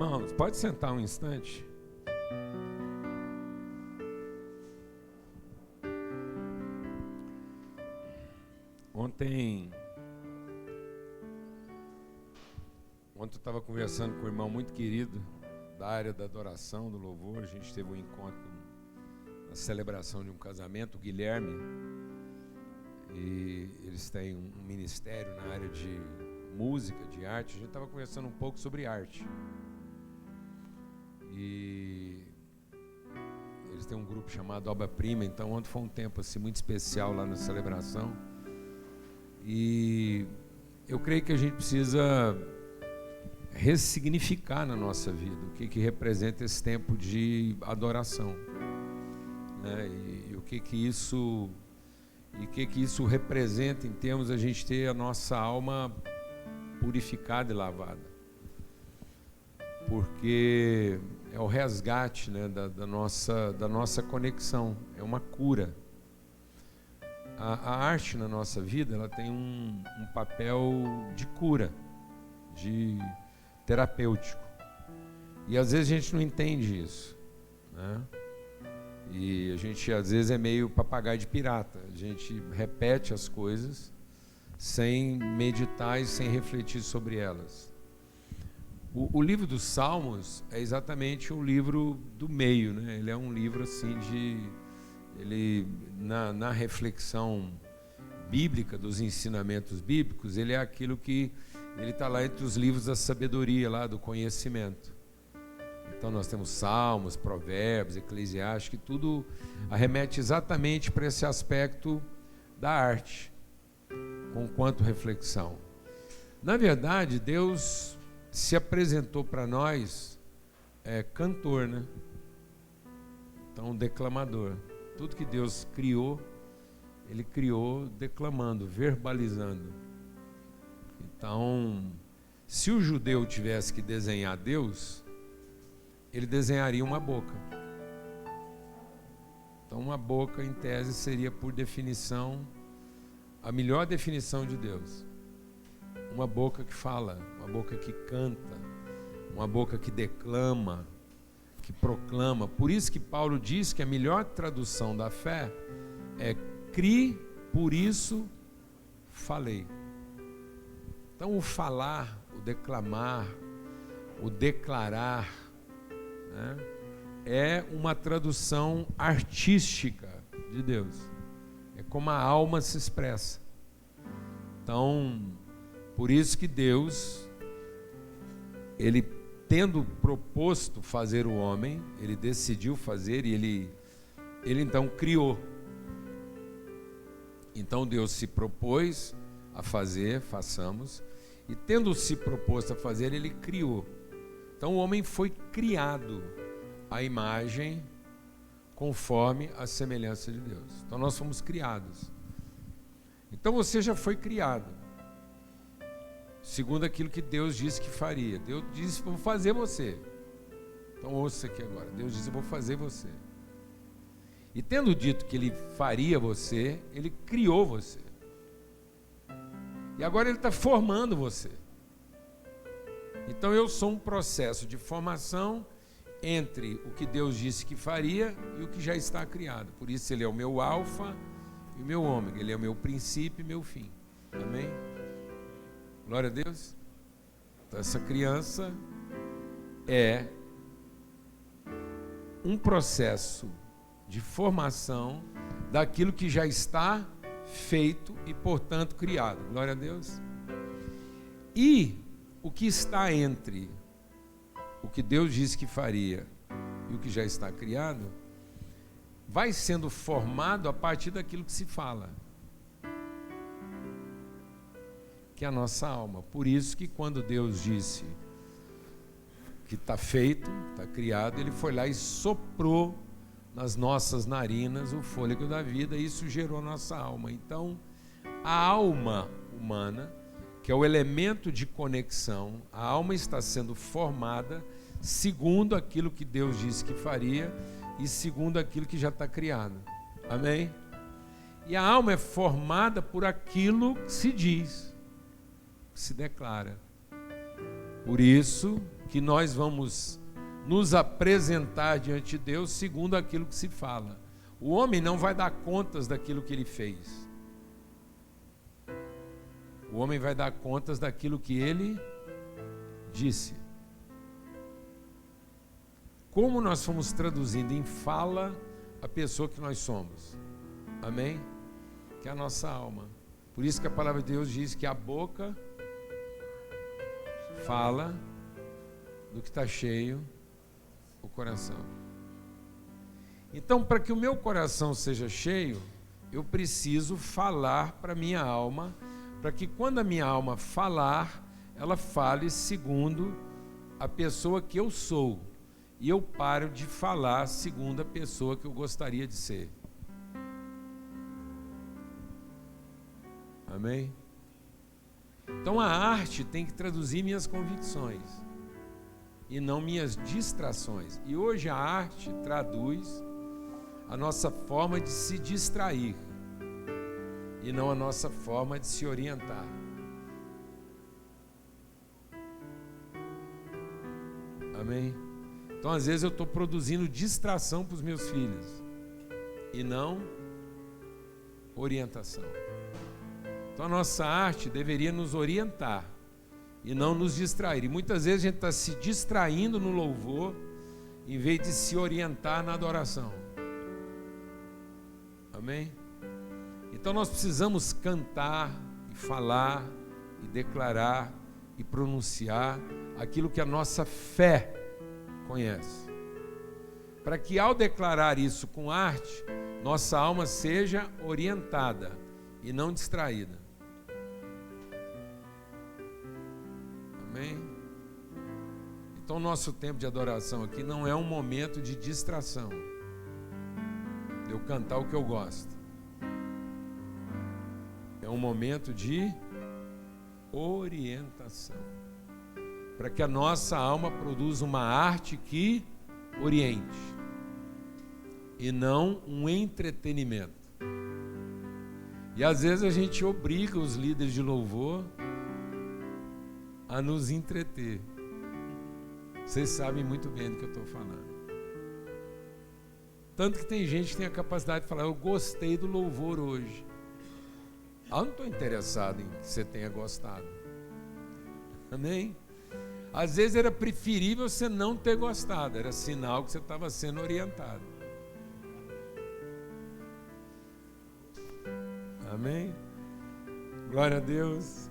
Irmãos, pode sentar um instante? Ontem eu estava conversando com um irmão muito querido da área da adoração, do louvor. A gente teve um encontro na celebração de um casamento, o Guilherme, e eles têm um ministério na área de música, de arte. A gente estava conversando um pouco sobre arte. E eles têm um grupo chamado Obra Prima. Então ontem foi um tempo assim, muito especial lá na celebração. E eu creio que a gente precisa ressignificar na nossa vida o que representa esse tempo de adoração, né? E o que isso representa em termos de a gente ter a nossa alma purificada e lavada, porque é o resgate, né, da nossa conexão, é uma cura. A arte na nossa vida, ela tem um papel de cura, de terapêutico. E às vezes a gente não entende isso, né? E a gente às vezes é meio papagaio de pirata. A gente repete as coisas sem meditar e sem refletir sobre elas. O livro dos Salmos é exatamente um livro do meio, né? Ele é um livro assim na reflexão bíblica, dos ensinamentos bíblicos, ele é aquilo que ele está lá entre os livros da sabedoria, lá do conhecimento. Então nós temos Salmos, Provérbios, Eclesiastes, que tudo arremete exatamente para esse aspecto da arte, com quanto reflexão. Na verdade, Deus se apresentou para nós cantor, né? Então, declamador. Tudo que Deus criou, Ele criou declamando, verbalizando. Então, se o judeu tivesse que desenhar Deus, ele desenharia uma boca. Então, uma boca, em tese, seria, por definição, a melhor definição de Deus. Uma boca que fala, uma boca que canta, uma boca que declama, que proclama. Por isso que Paulo diz que a melhor tradução da fé é "cri, por isso falei". Então o falar, o declamar, o declarar, né, é uma tradução artística de Deus. É como a alma se expressa. Então, por isso que Deus, Ele tendo proposto fazer o homem, Ele decidiu fazer e Ele então criou. Então Deus se propôs a fazer, façamos, e tendo se proposto a fazer, Ele criou. Então o homem foi criado à imagem, conforme a semelhança de Deus. Então nós fomos criados. Então você já foi criado, segundo aquilo que Deus disse que faria. Deus disse: vou fazer você. Então ouça aqui agora. Deus disse: eu vou fazer você. E tendo dito que Ele faria você, Ele criou você. E agora Ele está formando você. Então eu sou um processo de formação entre o que Deus disse que faria e o que já está criado. Por isso Ele é o meu alfa e o meu ômega. Ele é o meu princípio e meu fim. Amém? Glória a Deus. Então essa criança é um processo de formação daquilo que já está feito e, portanto, criado. Glória a Deus. E o que está entre o que Deus disse que faria e o que já está criado vai sendo formado a partir daquilo que se fala, que é a nossa alma. Por isso que quando Deus disse que está feito, está criado, Ele foi lá e soprou nas nossas narinas o fôlego da vida, e isso gerou a nossa alma. Então, a alma humana, que é o elemento de conexão, a alma está sendo formada segundo aquilo que Deus disse que faria e segundo aquilo que já está criado. Amém? E a alma é formada por aquilo que se diz, que se declara. Por isso que nós vamos nos apresentar diante de Deus segundo aquilo que se fala. O homem não vai dar contas daquilo que ele fez. O homem vai dar contas daquilo que ele disse. Como nós fomos traduzindo em fala a pessoa que nós somos. Amém? Que é a nossa alma. Por isso que a palavra de Deus diz que a boca fala do que está cheio o coração. Então, para que o meu coração seja cheio, eu preciso falar para a minha alma, para que quando a minha alma falar, ela fale segundo a pessoa que eu sou, e eu paro de falar segundo a pessoa que eu gostaria de ser. Amém? Então a arte tem que traduzir minhas convicções e não minhas distrações. E hoje a arte traduz a nossa forma de se distrair e não a nossa forma de se orientar. Amém? Então às vezes eu estou produzindo distração para os meus filhos e não orientação. Então a nossa arte deveria nos orientar e não nos distrair. E muitas vezes a gente está se distraindo no louvor em vez de se orientar na adoração. Amém? Então nós precisamos cantar e falar e declarar e pronunciar aquilo que a nossa fé conhece. Para que ao declarar isso com arte, nossa alma seja orientada e não distraída. Amém? Então, nosso tempo de adoração aqui não é um momento de distração, de eu cantar o que eu gosto. É um momento de orientação, para que a nossa alma produza uma arte que oriente e não um entretenimento. E às vezes a gente obriga os líderes de louvor a nos entreter. Vocês sabem muito bem do que eu estou falando. Tanto que tem gente que tem a capacidade de falar: eu gostei do louvor hoje. Eu não estou interessado em que você tenha gostado. Amém? Às vezes era preferível você não ter gostado, era sinal que você estava sendo orientado. Amém? Glória a Deus.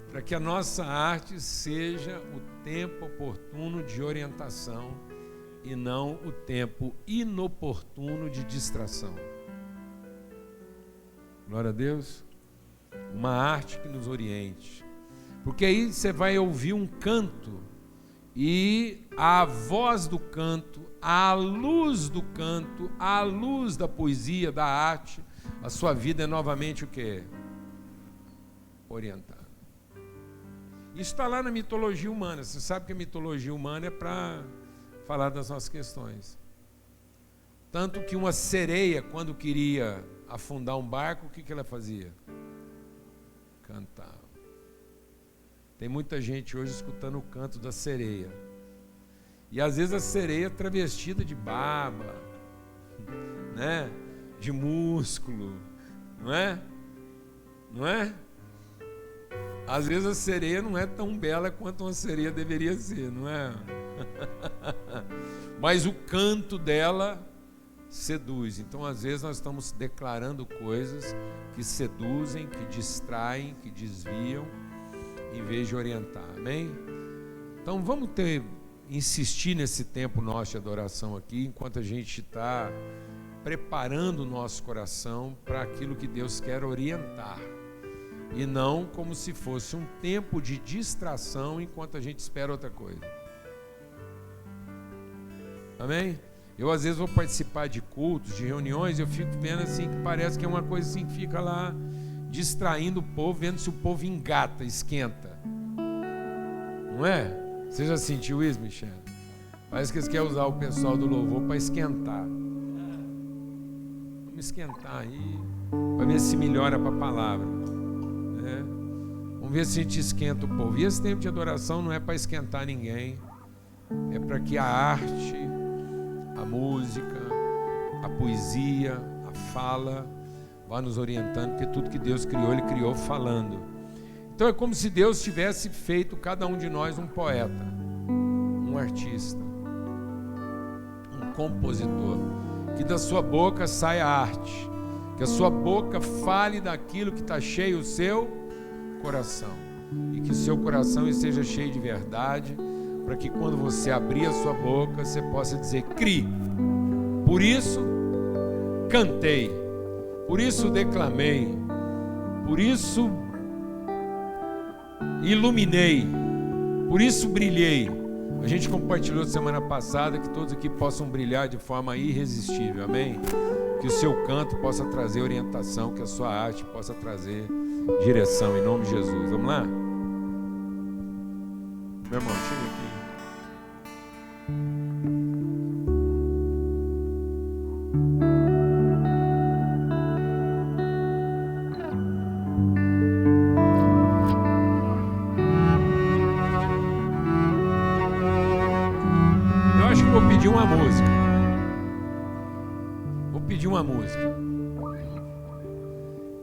Para que a nossa arte seja o tempo oportuno de orientação e não o tempo inoportuno de distração. Glória a Deus. Uma arte que nos oriente. Porque aí você vai ouvir um canto e a voz do canto, a luz do canto, a luz da poesia, da arte, a sua vida é novamente o quê? Orientada. Isso está lá na mitologia humana. Você sabe que a mitologia humana é para falar das nossas questões. Tanto que uma sereia, quando queria afundar um barco, o que ela fazia? Cantava. Tem muita gente hoje escutando o canto da sereia. E às vezes a sereia é travestida de barba, né? De músculo, não é? Não é? Às vezes a sereia não é tão bela quanto uma sereia deveria ser, não é? Mas o canto dela seduz. Então, às vezes, nós estamos declarando coisas que seduzem, que distraem, que desviam, em vez de orientar. Amém? Então, vamos insistir nesse tempo nosso de adoração aqui, enquanto a gente está preparando o nosso coração para aquilo que Deus quer orientar. E não como se fosse um tempo de distração enquanto a gente espera outra coisa. Amém? Eu às vezes vou participar de cultos, de reuniões, eu fico vendo assim que parece que é uma coisa assim que fica lá distraindo o povo, vendo se o povo engata, esquenta. Não é? Você já sentiu isso, Michel? Parece que eles querem usar o pessoal do louvor para esquentar. Vamos esquentar aí, para ver se melhora para a palavra. Vamos Vamos ver se a gente esquenta o povo. E esse tempo de adoração não é para esquentar ninguém, é para que a arte, a música, a poesia, a fala vá nos orientando, porque tudo que Deus criou, Ele criou falando. Então é como se Deus tivesse feito cada um de nós um poeta, um artista, um compositor, que da sua boca saia arte, que a sua boca fale daquilo que está cheio o seu coração, e que o seu coração esteja cheio de verdade, para que quando você abrir a sua boca, você possa dizer: crie. Por isso cantei, por isso declamei, por isso iluminei, por isso brilhei. A gente compartilhou semana passada que todos aqui possam brilhar de forma irresistível, amém? Que o seu canto possa trazer orientação, que a sua arte possa trazer direção, em nome de Jesus. Vamos lá? Meu irmão, chega aqui. Eu acho que vou pedir uma música. Uma música.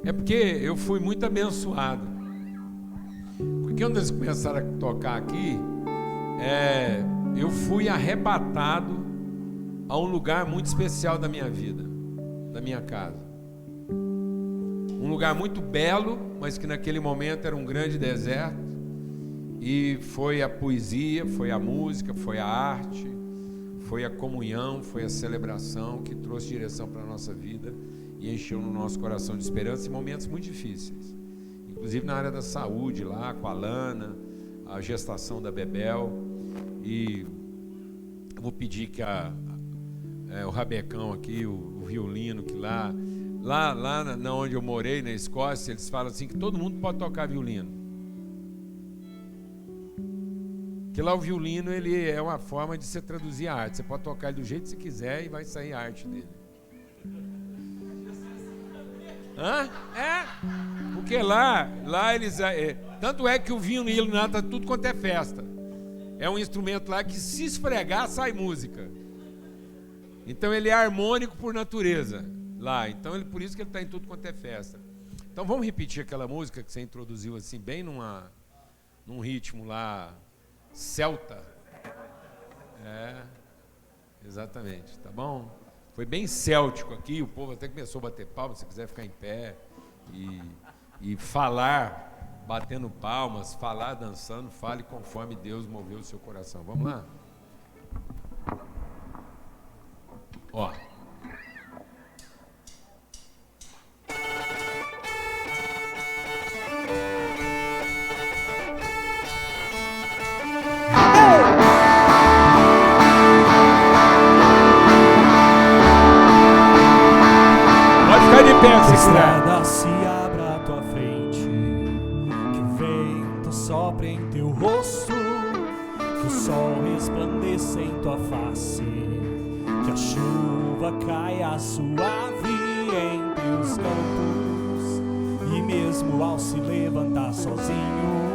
É porque eu fui muito abençoado. Porque quando eles começaram a tocar aqui, eu fui arrebatado a um lugar muito especial da minha vida, da minha casa. Um lugar muito belo, mas que naquele momento era um grande deserto. E foi a poesia, foi a música, foi a arte, foi a comunhão, foi a celebração que trouxe direção para a nossa vida e encheu no nosso coração de esperança em momentos muito difíceis. Inclusive na área da saúde, lá com a Lana, a gestação da Bebel. E eu vou pedir que o rabecão aqui, o violino, que lá na onde eu morei, na Escócia, eles falam assim que todo mundo pode tocar violino. Que lá o violino, ele é uma forma de você traduzir a arte. Você pode tocar ele do jeito que você quiser e vai sair a arte dele. Hã? Porque lá eles... tanto é que o violino lá tá tudo quanto é festa. É um instrumento lá que se esfregar sai música. Então ele é harmônico por natureza lá. Então por isso que ele está em tudo quanto é festa. Então vamos repetir aquela música que você introduziu assim, bem num ritmo lá... celta. Exatamente, tá bom? Foi bem céltico aqui, o povo até começou a bater palma. Se você quiser ficar em pé e falar batendo palmas, falar dançando, fale conforme Deus moveu o seu coração. Vamos lá? Ó. Que a estrada se abra à tua frente, que o vento sopre em teu rosto, que o sol resplandeça em tua face, que a chuva caia suave em teus campos, e mesmo ao se levantar sozinho,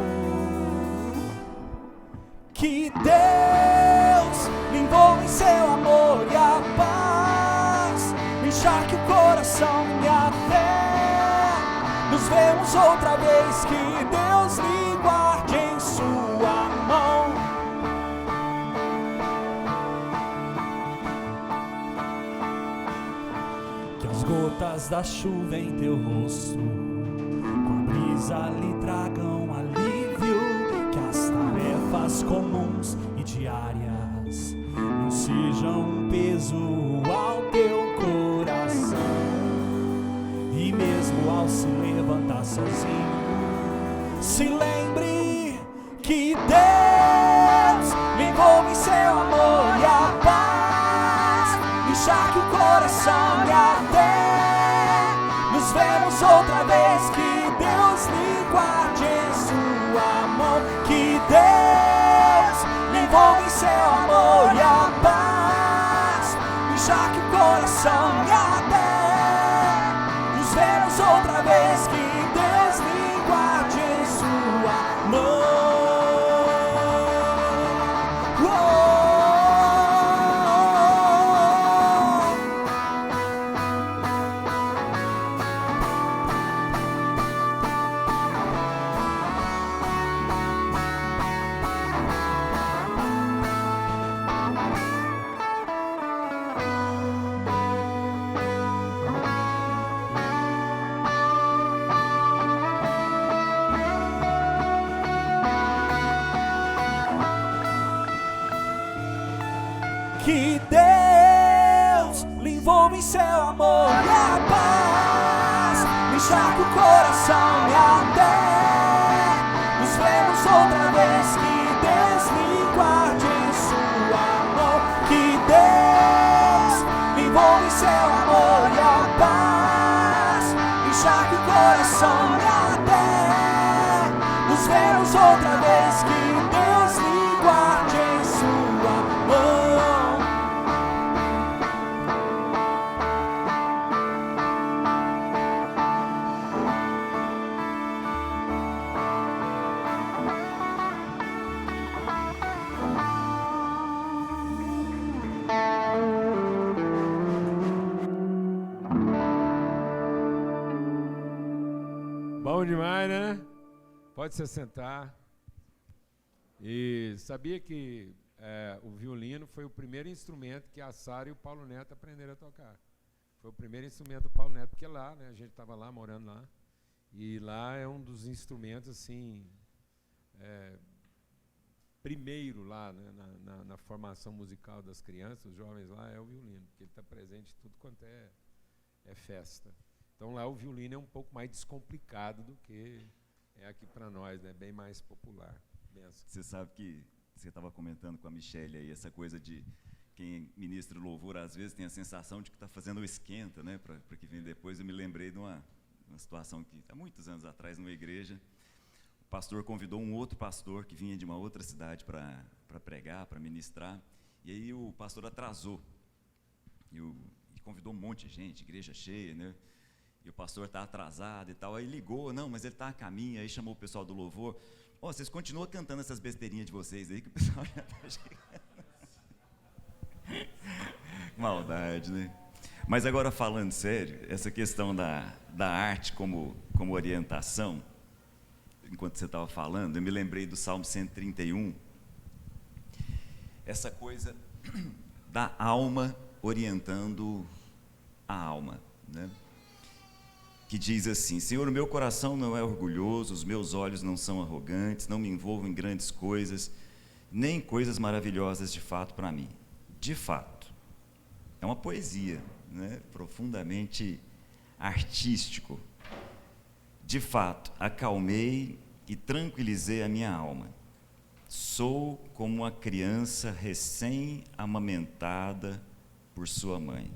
que Deus me envolva em seu amor e a paz encharque o coração e a fé. Nos vemos outra vez, que Deus me guarde em sua mão. Que as gotas da chuva em teu rosto, com a brisa lhe tragam alívio, que as tarefas comuns e diárias não sejam um peso ao teu coração, e mesmo ao se levantar sozinho, se lembre que Deus me envolve em seu amor e a paz encharque o coração e a fé. Nos vemos outra vez, que Deus me guarde em sua mão, que Deus me envolve em seu amor e a paz encharque o coração e a fé. Nos vemos outra vez, que Deus me guarde em sua Que Deus lhe envolva em seu amor e a paz me encharque o coração e até nos vemos outra vez. Que Deus me guarde em seu amor. Que Deus me envolva em seu amor e a paz me encharque o coração e até nos vemos outra vez. Que Deus me guarde em sua mão. Bom demais, né? Pode se sentar. E sabia que o violino foi o primeiro instrumento que a Sara e o Paulo Neto aprenderam a tocar. Foi o primeiro instrumento do Paulo Neto, porque lá, né, a gente estava lá, morando lá, e lá é um dos instrumentos, assim, primeiro lá, né, na formação musical das crianças, os jovens lá, é o violino, porque ele está presente em tudo quanto é festa. Então lá o violino é um pouco mais descomplicado do que é aqui para nós, né? Bem mais popular. Benção. Você sabe que você estava comentando com a Michelle aí, essa coisa de quem ministra louvor às vezes tem a sensação de que está fazendo o esquenta, né? Para que vem depois. Eu me lembrei de uma situação que há muitos anos atrás, numa igreja, o pastor convidou um outro pastor que vinha de uma outra cidade para pregar, para ministrar, e aí o pastor atrasou e convidou um monte de gente, igreja cheia, né? E o pastor está atrasado e tal, aí ligou, não, mas ele está a caminho, aí chamou o pessoal do louvor, vocês continuam cantando essas besteirinhas de vocês aí, que o pessoal já está chegando. Maldade, né? Mas agora falando sério, essa questão da arte como orientação, enquanto você estava falando, eu me lembrei do Salmo 131, essa coisa da alma orientando a alma, né? Que diz assim: Senhor, o meu coração não é orgulhoso, os meus olhos não são arrogantes, não me envolvo em grandes coisas, nem coisas maravilhosas de fato para mim. De fato, é uma poesia, né? Profundamente artístico. De fato, acalmei e tranquilizei a minha alma. Sou como uma criança recém-amamentada por sua mãe.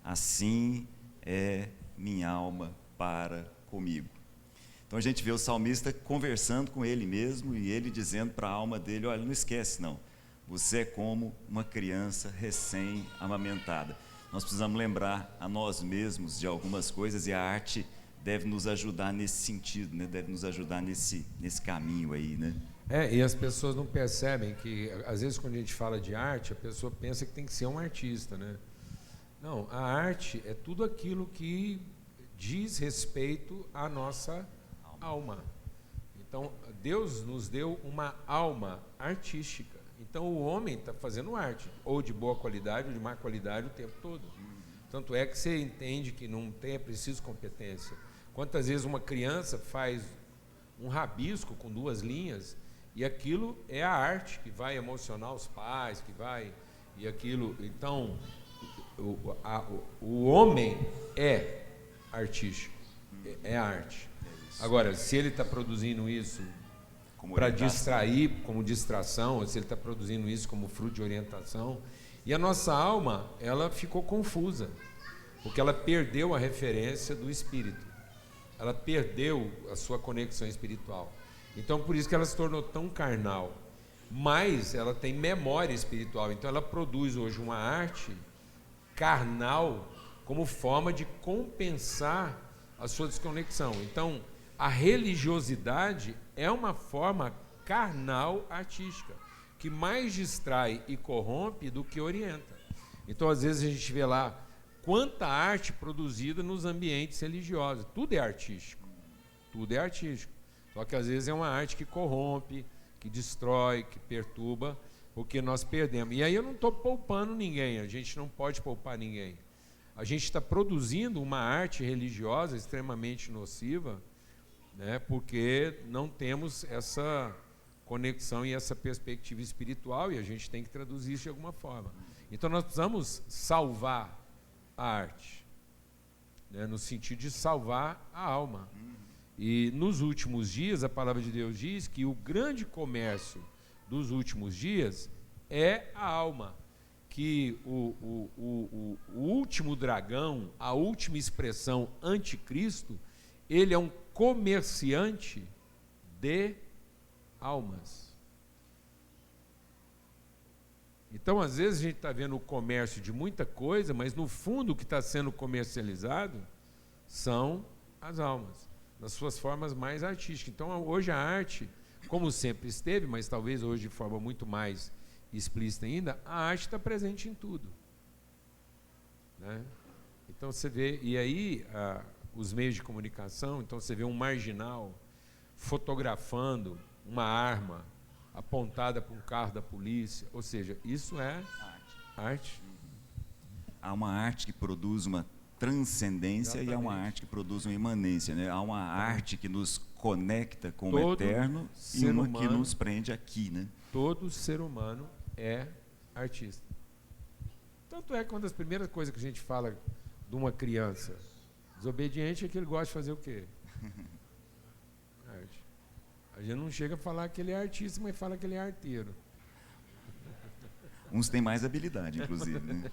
Assim é minha alma para comigo. Então a gente vê o salmista conversando com ele mesmo e ele dizendo para a alma dele: olha, não esquece não, você é como uma criança recém-amamentada. Nós precisamos lembrar a nós mesmos de algumas coisas e a arte deve nos ajudar nesse sentido, né? Deve nos ajudar nesse caminho aí, né? E as pessoas não percebem que, às vezes, quando a gente fala de arte, a pessoa pensa que tem que ser um artista, né? Não, a arte é tudo aquilo que diz respeito à nossa alma. Então, Deus nos deu uma alma artística. Então, o homem está fazendo arte, ou de boa qualidade, ou de má qualidade, o tempo todo. Tanto é que você entende que não é preciso competência. Quantas vezes uma criança faz um rabisco com 2 linhas, e aquilo é a arte que vai emocionar os pais, que vai... E aquilo... Então, o homem é artístico, é arte. Agora, se ele está produzindo isso para distrair, como distração, ou se ele está produzindo isso como fruto de orientação, e a nossa alma, ela ficou confusa, porque ela perdeu a referência do espírito, ela perdeu a sua conexão espiritual. Então, por isso que ela se tornou tão carnal, mas ela tem memória espiritual, então ela produz hoje uma arte carnal como forma de compensar a sua desconexão. Então, a religiosidade é uma forma carnal artística, que mais distrai e corrompe do que orienta. Então, às vezes, a gente vê lá quanta arte produzida nos ambientes religiosos. Tudo é artístico. Tudo é artístico. Só que, às vezes, é uma arte que corrompe, que destrói, que perturba, porque nós perdemos. E aí eu não estou poupando ninguém, a gente não pode poupar ninguém. A gente está produzindo uma arte religiosa extremamente nociva, né, porque não temos essa conexão e essa perspectiva espiritual, e a gente tem que traduzir isso de alguma forma. Então nós precisamos salvar a arte, né, no sentido de salvar a alma. E nos últimos dias, a palavra de Deus diz que o grande comércio dos últimos dias é a alma. Que o último dragão, a última expressão anticristo, ele é um comerciante de almas. Então, às vezes, a gente está vendo o comércio de muita coisa, mas no fundo o que está sendo comercializado são as almas, nas suas formas mais artísticas. Então, hoje a arte, como sempre esteve, mas talvez hoje de forma muito mais explícita ainda, a arte está presente em tudo, né? Então você vê, e aí os meios de comunicação, então você vê um marginal fotografando uma arma apontada para um carro da polícia, ou seja, isso é arte. Há uma arte que produz uma transcendência. Exatamente. E há uma arte que produz uma imanência, né? Há uma arte que nos conecta com o eterno e uma que nos prende aqui, né? Todo ser humano é artista. Tanto é que uma das primeiras coisas que a gente fala de uma criança desobediente é que ele gosta de fazer o quê? Arte. A gente não chega a falar que ele é artista, mas fala que ele é arteiro. Uns têm mais habilidade, inclusive, né?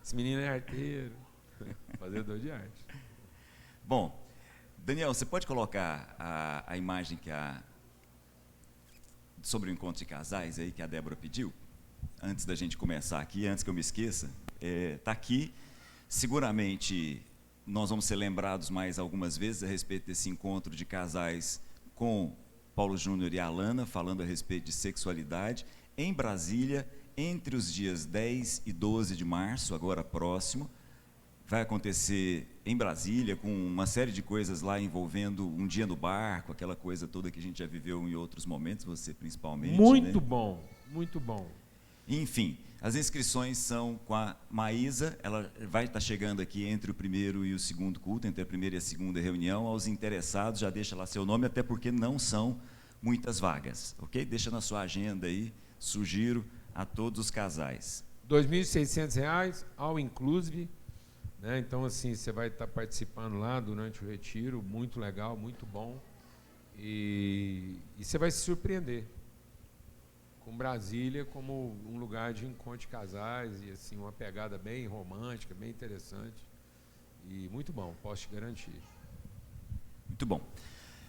Esse menino é arteiro, fazedor de arte. Bom, Daniel, você pode colocar a imagem que sobre o encontro de casais aí que a Débora pediu? Antes da gente começar aqui, antes que eu me esqueça, está aqui. Seguramente nós vamos ser lembrados mais algumas vezes a respeito desse encontro de casais com Paulo Júnior e Alana, falando a respeito de sexualidade, em Brasília, entre os dias 10 e 12 de março, agora próximo. Vai acontecer em Brasília, com uma série de coisas lá envolvendo um dia no barco, aquela coisa toda que a gente já viveu em outros momentos, você principalmente. Muito, né? Bom, muito bom. Enfim, as inscrições são com a Maísa, ela vai estar chegando aqui entre o primeiro e o segundo culto, entre a primeira e a segunda reunião. Aos interessados, já deixa lá seu nome, até porque não são muitas vagas, ok? Deixa na sua agenda aí, sugiro a todos os casais. R$ 2.600, all inclusive, né? Então, assim, você vai estar participando lá durante o retiro, muito legal, muito bom, e você vai se surpreender com Brasília como um lugar de encontro de casais, e assim, uma pegada bem romântica, bem interessante, e muito bom, posso te garantir. Muito bom.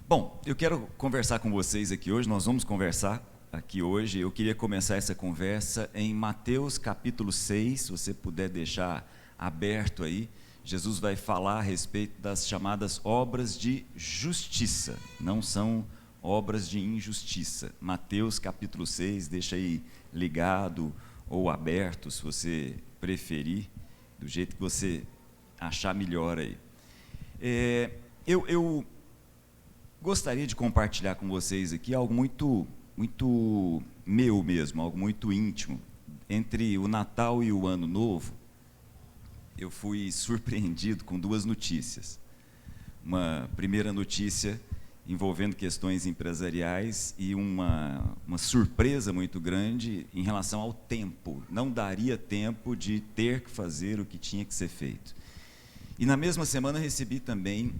Bom, eu quero conversar com vocês aqui hoje, nós vamos conversar aqui hoje. Eu queria começar essa conversa em Mateus capítulo 6, se você puder deixar aberto aí. Jesus vai falar a respeito das chamadas obras de justiça, não são obras de injustiça. Mateus capítulo 6, deixa aí ligado ou aberto, se você preferir, do jeito que você achar melhor aí. Eu gostaria de compartilhar com vocês aqui algo muito meu mesmo, algo muito íntimo. Entre o Natal e o Ano Novo, eu fui surpreendido com duas notícias. Uma primeira notícia envolvendo questões empresariais e uma surpresa muito grande em relação ao tempo. Não daria tempo de ter que fazer o que tinha que ser feito. E na mesma semana recebi também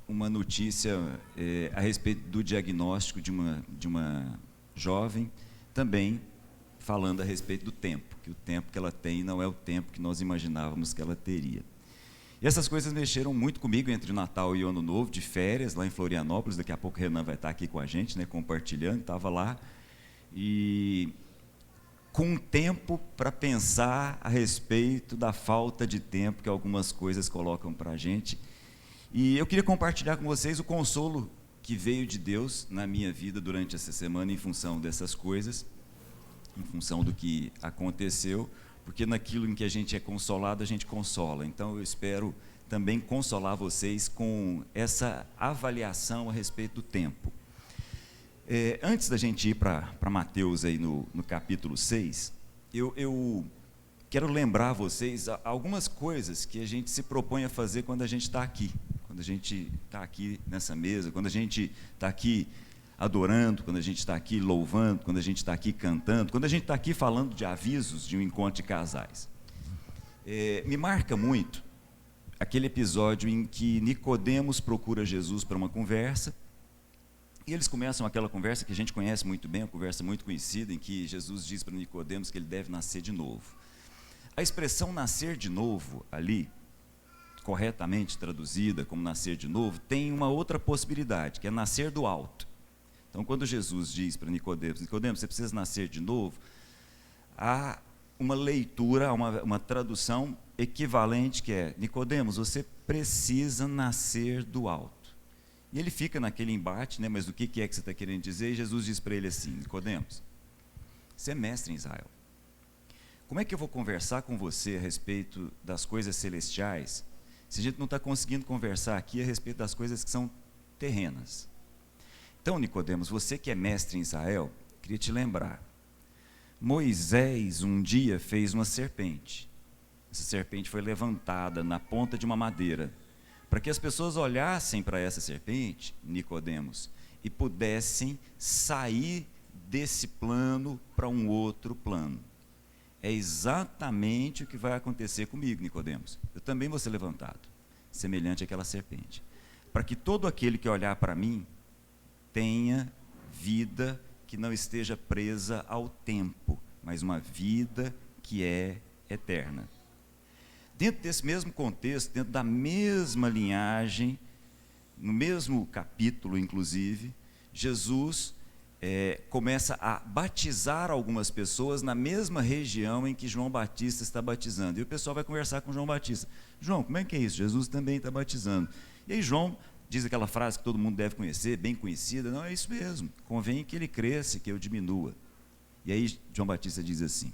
uma notícia a respeito do diagnóstico de uma jovem, também falando a respeito do tempo, que o tempo que ela tem não é o tempo que nós imaginávamos que ela teria. E essas coisas mexeram muito comigo entre o Natal e o Ano Novo, de férias, lá em Florianópolis. Daqui a pouco o Renan vai estar aqui com a gente, né, compartilhando, estava lá, e com tempo para pensar a respeito da falta de tempo que algumas coisas colocam para a gente. E eu queria compartilhar com vocês o consolo que veio de Deus na minha vida durante essa semana em função dessas coisas, em função do que aconteceu, porque naquilo em que a gente é consolado, a gente consola. Então eu espero também consolar vocês com essa avaliação a respeito do tempo. Antes da gente ir para Mateus aí no capítulo 6, eu quero lembrar vocês algumas coisas que a gente se propõe a fazer quando a gente está aqui. Quando a gente está aqui nessa mesa, quando a gente está aqui adorando, quando a gente está aqui louvando, quando a gente está aqui cantando, quando a gente está aqui falando de avisos de um encontro de casais. Me marca muito aquele episódio em que Nicodemos procura Jesus para uma conversa, e eles começam aquela conversa que a gente conhece muito bem, uma conversa muito conhecida, em que Jesus diz para Nicodemos que ele deve nascer de novo. A expressão nascer de novo ali, corretamente traduzida como nascer de novo, tem uma outra possibilidade, que é nascer do alto. Então, quando Jesus diz para Nicodemos, Nicodemos, você precisa nascer de novo, há uma leitura, uma tradução equivalente que é, Nicodemos, você precisa nascer do alto. E ele fica naquele embate, né, mas o que é que você está querendo dizer? E Jesus diz para ele assim, Nicodemos, você é mestre em Israel. Como é que eu vou conversar com você a respeito das coisas celestiais, se a gente não está conseguindo conversar aqui a respeito das coisas que são terrenas? Então, Nicodemos, você que é mestre em Israel, queria te lembrar, Moisés um dia fez uma serpente. Essa serpente foi levantada na ponta de uma madeira, para que as pessoas olhassem para essa serpente, Nicodemos, e pudessem sair desse plano para um outro plano. É exatamente o que vai acontecer comigo, Nicodemos. Eu também vou ser levantado, semelhante àquela serpente, para que todo aquele que olhar para mim tenha vida que não esteja presa ao tempo, mas uma vida que é eterna. Dentro desse mesmo contexto, dentro da mesma linhagem, no mesmo capítulo, inclusive, Jesus começa a batizar algumas pessoas na mesma região em que João Batista está batizando. E o pessoal vai conversar com João Batista. João, como é que é isso? Jesus também está batizando. E aí João diz aquela frase que todo mundo deve conhecer, bem conhecida, não, é isso mesmo, convém que ele cresça, que eu diminua. E aí João Batista diz assim,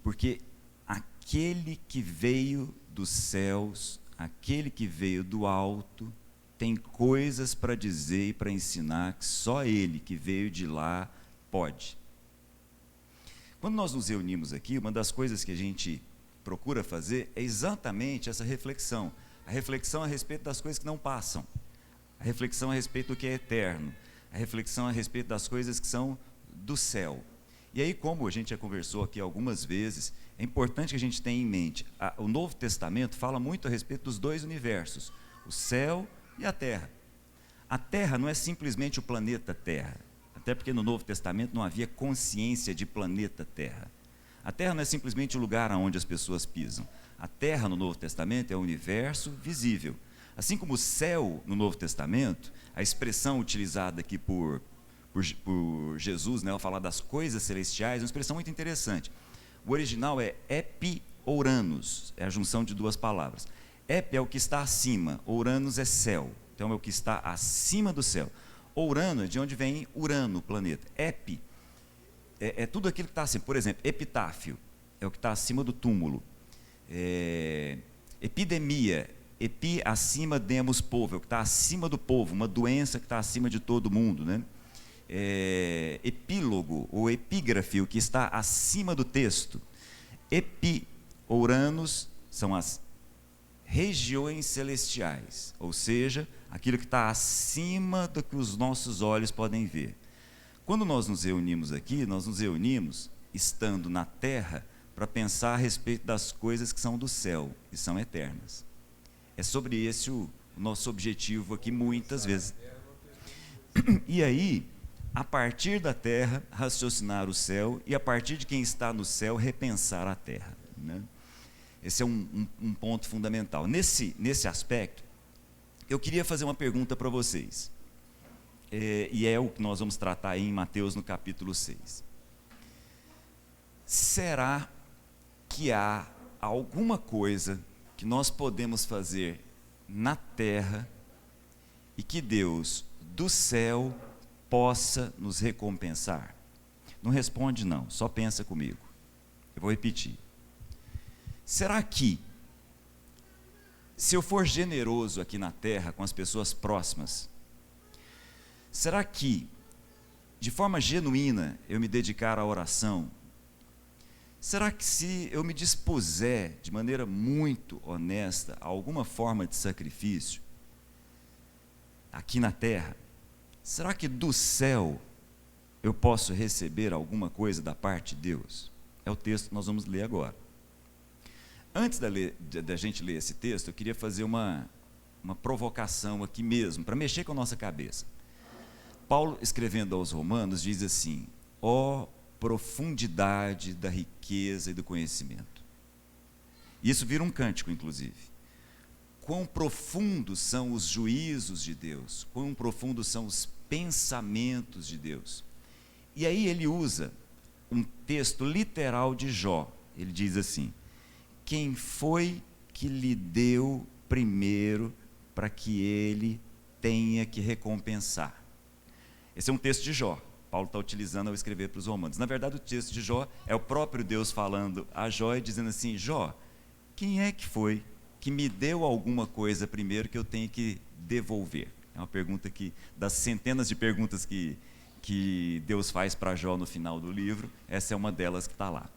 porque aquele que veio dos céus, aquele que veio do alto, tem coisas para dizer e para ensinar que só ele que veio de lá pode. Quando nós nos reunimos aqui, uma das coisas que a gente procura fazer é exatamente essa reflexão. A reflexão a respeito das coisas que não passam. A reflexão a respeito do que é eterno. A reflexão a respeito das coisas que são do céu. E aí, como a gente já conversou aqui algumas vezes, é importante que a gente tenha em mente, o Novo Testamento fala muito a respeito dos dois universos, o céu e a terra. A terra não é simplesmente o planeta Terra, até porque no Novo Testamento não havia consciência de planeta Terra. A terra não é simplesmente o lugar onde as pessoas pisam. A terra no Novo Testamento é o universo visível. Assim como o céu no Novo Testamento, a expressão utilizada aqui por Jesus, né, ao falar das coisas celestiais, é uma expressão muito interessante. O original é epi-ouranos, é a junção de duas palavras. Ep é o que está acima, ouranos é céu, então é o que está acima do céu. Ourano é de onde vem Urano, o planeta. Epi é tudo aquilo que está acima. Por exemplo, epitáfio é o que está acima do túmulo. Epidemia, epi acima demos povo, é o que está acima do povo, uma doença que está acima de todo mundo, né? Epílogo ou epígrafe, o que está acima do texto. Epi-ouranos são as regiões celestiais, ou seja, aquilo que está acima do que os nossos olhos podem ver. Quando nós nos reunimos aqui, nós nos reunimos estando na terra para pensar a respeito das coisas que são do céu e são eternas. É sobre esse o nosso objetivo aqui muitas vezes. E aí, a partir da terra, raciocinar o céu, e a partir de quem está no céu, repensar a terra, né? Esse é um ponto fundamental. Nesse aspecto, eu queria fazer uma pergunta para vocês, e é o que nós vamos tratar aí em Mateus no capítulo 6. Será que há alguma coisa que nós podemos fazer na terra e que Deus do céu possa nos recompensar? Não responde não, só pensa comigo. Eu vou repetir. Será que, se eu for generoso aqui na terra com as pessoas próximas, será que, de forma genuína, eu me dedicar à oração, será que se eu me dispuser de maneira muito honesta a alguma forma de sacrifício aqui na terra, será que do céu eu posso receber alguma coisa da parte de Deus? É o texto que nós vamos ler agora. Antes da gente ler esse texto, eu queria fazer uma provocação aqui mesmo, para mexer com a nossa cabeça. Paulo, escrevendo aos Romanos, diz assim: ó profundidade da riqueza e do conhecimento. Isso vira um cântico, inclusive. Quão profundos são os juízos de Deus, quão profundos são os pensamentos de Deus. E aí ele usa um texto literal de Jó. Ele diz assim: quem foi que lhe deu primeiro para que ele tenha que recompensar? Esse é um texto de Jó. Paulo está utilizando ao escrever para os Romanos. Na verdade, o texto de Jó é o próprio Deus falando a Jó e dizendo assim: Jó, quem é que foi que me deu alguma coisa primeiro que eu tenho que devolver? É uma pergunta das centenas de perguntas que Deus faz para Jó no final do livro, essa é uma delas que está lá.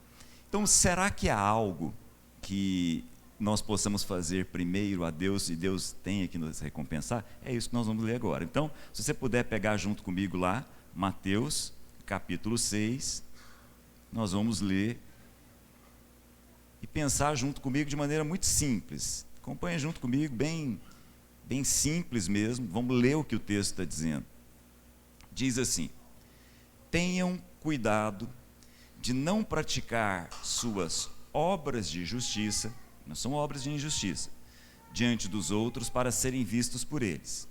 Então, será que há algo que nós possamos fazer primeiro a Deus e Deus tenha que nos recompensar? É isso que nós vamos ler agora. Então, se você puder pegar junto comigo lá, Mateus, capítulo 6, nós vamos ler e pensar junto comigo de maneira muito simples. Acompanhe junto comigo, bem simples mesmo. Vamos ler o que o texto está dizendo. Diz assim: tenham cuidado de não praticar suas obras de justiça, não são obras de injustiça, diante dos outros para serem vistos por eles.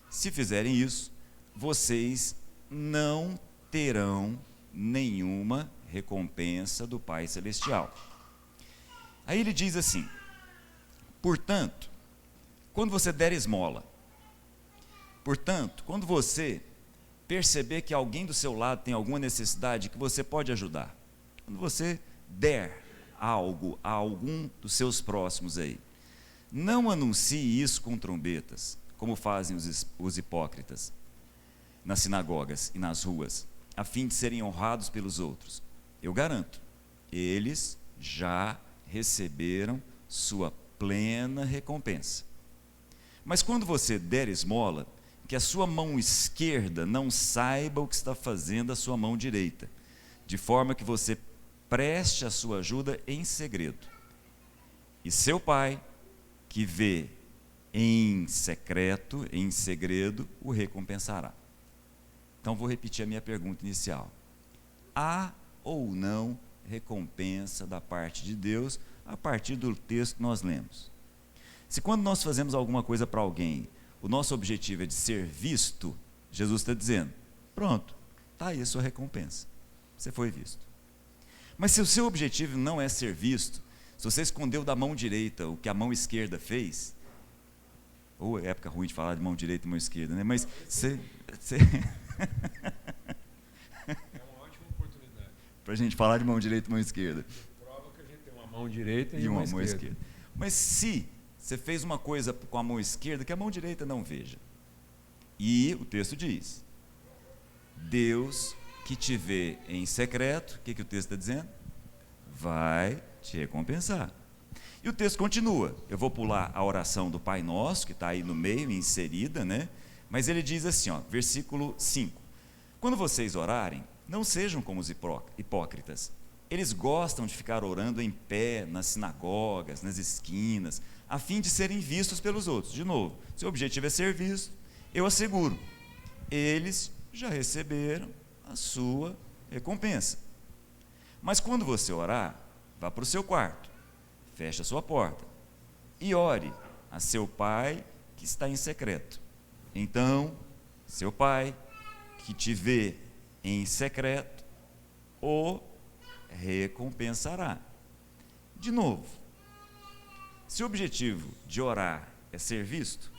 Se fizerem isso, vocês não terão nenhuma recompensa do Pai Celestial. Aí ele diz assim: portanto, quando você der esmola, quando você perceber que alguém do seu lado tem alguma necessidade que você pode ajudar, quando você der algo a algum dos seus próximos aí, não anuncie isso com trombetas, como fazem os hipócritas nas sinagogas e nas ruas, a fim de serem honrados pelos outros. Eu garanto, eles já receberam sua plena recompensa. Mas quando você der esmola, que a sua mão esquerda não saiba o que está fazendo a sua mão direita, de forma que você preste a sua ajuda em segredo. E seu Pai, que vê em secreto, em segredo, o recompensará. Então vou repetir a minha pergunta inicial: há ou não recompensa da parte de Deus a partir do texto que nós lemos? Se quando nós fazemos alguma coisa para alguém, o nosso objetivo é de ser visto, Jesus está dizendo: pronto, está aí a sua recompensa, você foi visto. Mas se o seu objetivo não é ser visto, se você escondeu da mão direita o que a mão esquerda fez, ou é época ruim de falar de mão direita e mão esquerda, né? Mas você é uma ótima oportunidade para a gente falar de mão direita e mão esquerda. Prova que a gente tem uma mão direita e uma mão esquerda. Mas se você fez uma coisa com a mão esquerda que a mão direita não veja, e o texto diz: Deus que te vê em secreto, o que o texto está dizendo? Vai te recompensar. E o texto continua. Eu vou pular a oração do Pai Nosso, que está aí no meio, inserida, né? Mas ele diz assim, ó, versículo 5: quando vocês orarem, não sejam como os hipócritas. Eles gostam de ficar orando em pé, nas sinagogas, nas esquinas, a fim de serem vistos pelos outros. De novo, seu objetivo é ser visto. Eu asseguro, eles já receberam a sua recompensa. Mas quando você orar, vá para o seu quarto, feche a sua porta e ore a seu Pai que está em secreto. Então, seu Pai que te vê em secreto o recompensará. De novo, se o objetivo de orar é ser visto,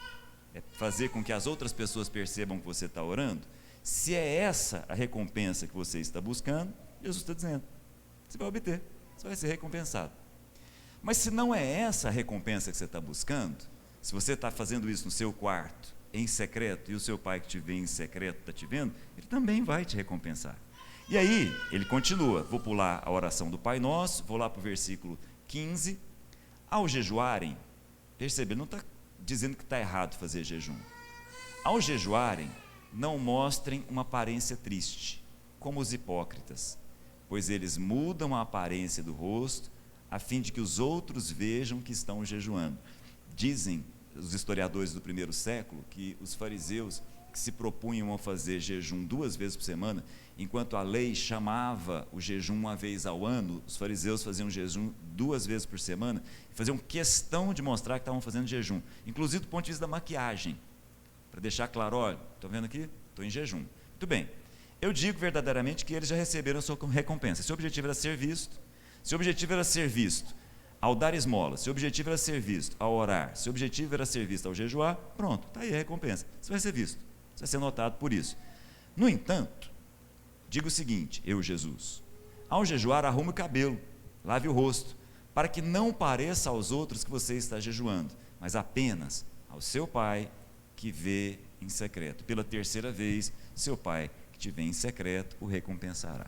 é fazer com que as outras pessoas percebam que você está orando, se é essa a recompensa que você está buscando, Jesus está dizendo, você vai obter, você vai ser recompensado. Mas se não é essa a recompensa que você está buscando, se você está fazendo isso no seu quarto, em secreto, e o seu Pai que te vê em secreto está te vendo, ele também vai te recompensar. E aí, ele continua, vou pular a oração do Pai Nosso, vou lá para o versículo 15, ao jejuarem, percebe, ele não está dizendo que está errado fazer jejum. Ao jejuarem, não mostrem uma aparência triste, como os hipócritas, pois eles mudam a aparência do rosto, a fim de que os outros vejam que estão jejuando. Dizem os historiadores do primeiro século que os fariseus, que se propunham a fazer jejum 2 vezes por semana, enquanto a lei chamava o jejum 1 vez ao ano, os fariseus faziam jejum 2 vezes por semana, e faziam questão de mostrar que estavam fazendo jejum, inclusive do ponto de vista da maquiagem, para deixar claro: olha, estão vendo aqui? Estou em jejum. Muito bem, eu digo verdadeiramente que eles já receberam a sua recompensa. Se o objetivo era ser visto, se o objetivo era ser visto ao dar esmola, se o objetivo era ser visto ao orar, se o objetivo era ser visto ao jejuar, pronto, está aí a recompensa, você vai ser visto, você vai ser notado por isso. No entanto, digo o seguinte: eu, Jesus, ao jejuar, arrume o cabelo, lave o rosto, para que não pareça aos outros que você está jejuando, mas apenas ao seu Pai que vê em secreto. Pela 3ª vez, seu Pai que te vê em secreto o recompensará.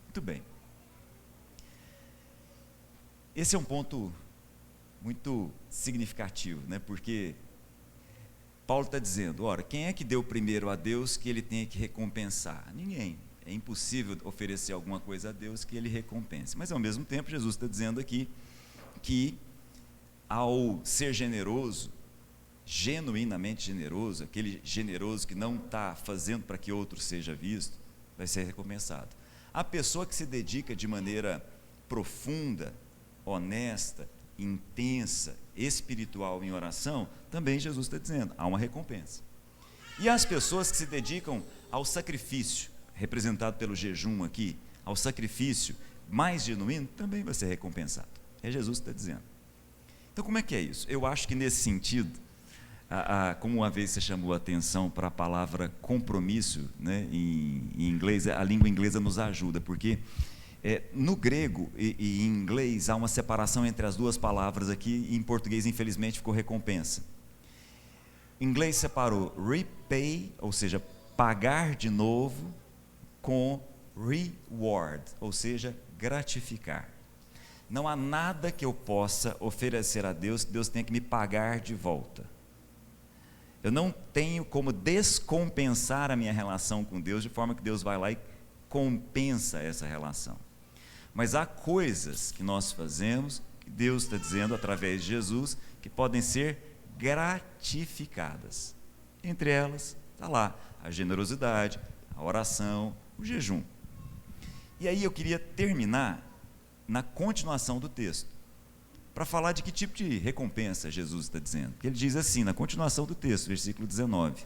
Muito bem. Esse é um ponto muito significativo, né? Porque Paulo está dizendo: ora, quem é que deu primeiro a Deus que ele tenha que recompensar? Ninguém. É impossível oferecer alguma coisa a Deus que ele recompense. Mas ao mesmo tempo, Jesus está dizendo aqui que ao ser generoso, genuinamente generoso, aquele generoso que não está fazendo para que outro seja visto, vai ser recompensado. A pessoa que se dedica de maneira profunda, honesta, intensa, espiritual em oração, também Jesus está dizendo, há uma recompensa. E as pessoas que se dedicam ao sacrifício, representado pelo jejum aqui, ao sacrifício mais genuíno, também vai ser recompensado. É Jesus que está dizendo. Então, como é que é isso? Eu acho que nesse sentido, como uma vez você chamou a atenção para a palavra compromisso, né, em inglês, a língua inglesa nos ajuda, porque no grego e em inglês há uma separação entre as duas palavras aqui, e em português, infelizmente, ficou recompensa. Em inglês separou repay, ou seja, pagar de novo, com reward, ou seja, gratificar. Não há nada que eu possa oferecer a Deus que Deus tenha que me pagar de volta. Eu não tenho como descompensar a minha relação com Deus de forma que Deus vai lá e compensa essa relação. Mas há coisas que nós fazemos, que Deus está dizendo através de Jesus, que podem ser gratificadas. Entre elas, está lá a generosidade, a oração, o jejum. E aí eu queria terminar na continuação do texto, para falar de que tipo de recompensa Jesus está dizendo. Ele diz assim, na continuação do texto, versículo 19: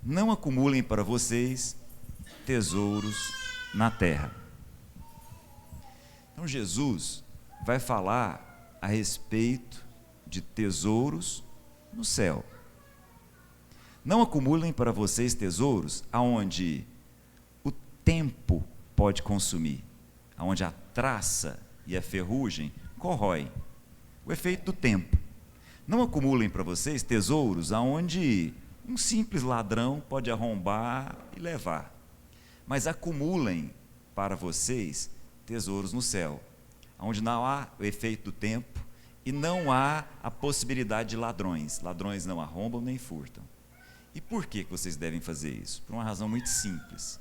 não acumulem para vocês tesouros na terra. Então Jesus vai falar a respeito de tesouros no céu. Não acumulem para vocês tesouros aonde o tempo pode consumir, aonde a traça e a ferrugem corroem. O efeito do tempo. Não acumulem para vocês tesouros aonde um simples ladrão pode arrombar e levar, mas acumulem para vocês tesouros no céu, onde não há o efeito do tempo e não há a possibilidade de ladrões. Ladrões não arrombam nem furtam. E por que vocês devem fazer isso? Por uma razão muito simples.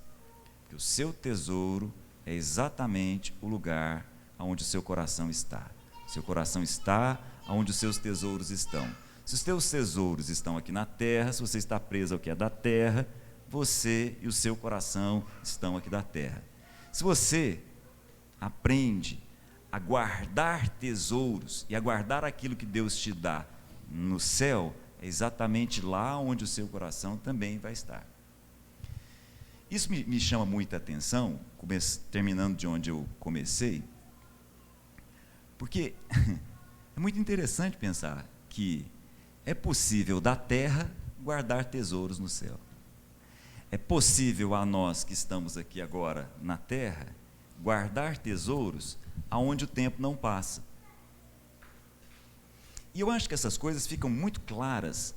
Porque o seu tesouro é exatamente o lugar onde o seu coração está. Seu coração está onde os seus tesouros estão. Se os teus tesouros estão aqui na terra, se você está preso ao que é da terra, você e o seu coração estão aqui da terra. Se você aprende a guardar tesouros e a guardar aquilo que Deus te dá no céu, é exatamente lá onde o seu coração também vai estar. Isso me chama muita atenção, terminando de onde eu comecei, porque é muito interessante pensar que é possível da terra guardar tesouros no céu. É possível a nós que estamos aqui agora na terra guardar tesouros aonde o tempo não passa. E eu acho que essas coisas ficam muito claras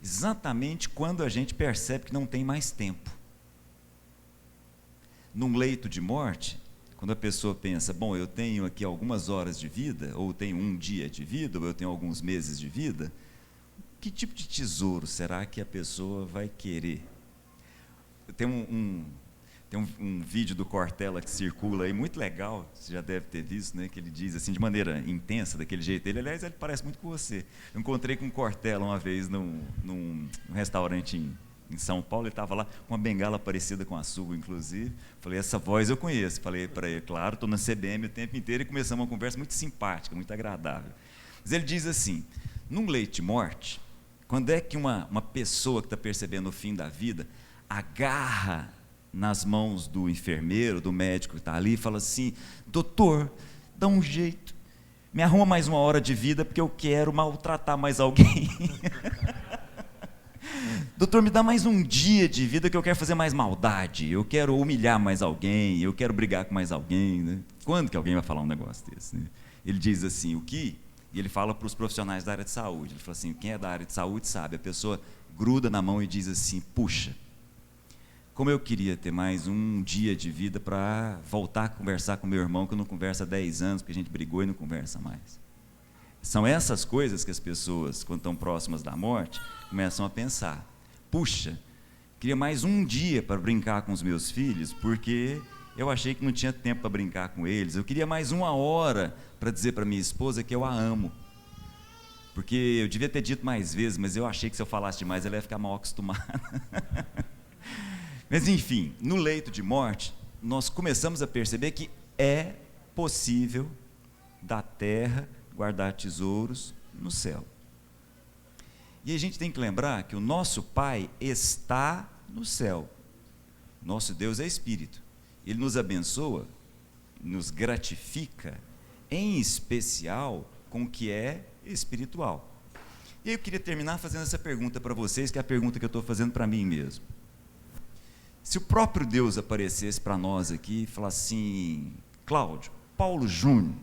exatamente quando a gente percebe que não tem mais tempo. Num leito de morte, quando a pessoa pensa, bom, eu tenho aqui algumas horas de vida, ou tenho um dia de vida, ou eu tenho alguns meses de vida, que tipo de tesouro será que a pessoa vai querer tem um vídeo do Cortella que circula aí, muito legal, você já deve ter visto, né, que ele diz assim, de maneira intensa, daquele jeito dele. Aliás, ele parece muito com você. Eu encontrei com o Cortella uma vez num restaurante em São Paulo, ele estava lá com uma bengala parecida com a sua, inclusive. Falei, essa voz eu conheço. Falei para ele, claro, estou na CBM o tempo inteiro, e começamos uma conversa muito simpática, muito agradável. Mas ele diz assim, num leito de morte, quando é que uma pessoa que está percebendo o fim da vida agarra nas mãos do enfermeiro, do médico que está ali, e fala assim, doutor, dá um jeito, me arruma mais uma hora de vida, porque eu quero maltratar mais alguém. Doutor, me dá mais um dia de vida, que eu quero fazer mais maldade, eu quero humilhar mais alguém, eu quero brigar com mais alguém, né? Quando que alguém vai falar um negócio desse, né? Ele diz assim, e ele fala para os profissionais da área de saúde, ele fala assim, quem é da área de saúde sabe, a pessoa gruda na mão e diz assim, puxa, como eu queria ter mais um dia de vida para voltar a conversar com meu irmão, que eu não converso há 10 anos, porque a gente brigou e não conversa mais. São essas coisas que as pessoas, quando estão próximas da morte, começam a pensar. Puxa, queria mais um dia para brincar com os meus filhos, porque eu achei que não tinha tempo para brincar com eles. Eu queria mais uma hora para dizer para minha esposa que eu a amo. Porque eu devia ter dito mais vezes, mas eu achei que se eu falasse demais, ela ia ficar mal acostumada. Mas, enfim, no leito de morte, nós começamos a perceber que é possível da terra guardar tesouros no céu. E a gente tem que lembrar que o nosso Pai está no céu. Nosso Deus é Espírito. Ele nos abençoa, nos gratifica, em especial com o que é espiritual. E eu queria terminar fazendo essa pergunta para vocês, que é a pergunta que eu estou fazendo para mim mesmo. Se o próprio Deus aparecesse para nós aqui e falasse assim, Cláudio, Paulo Júnior,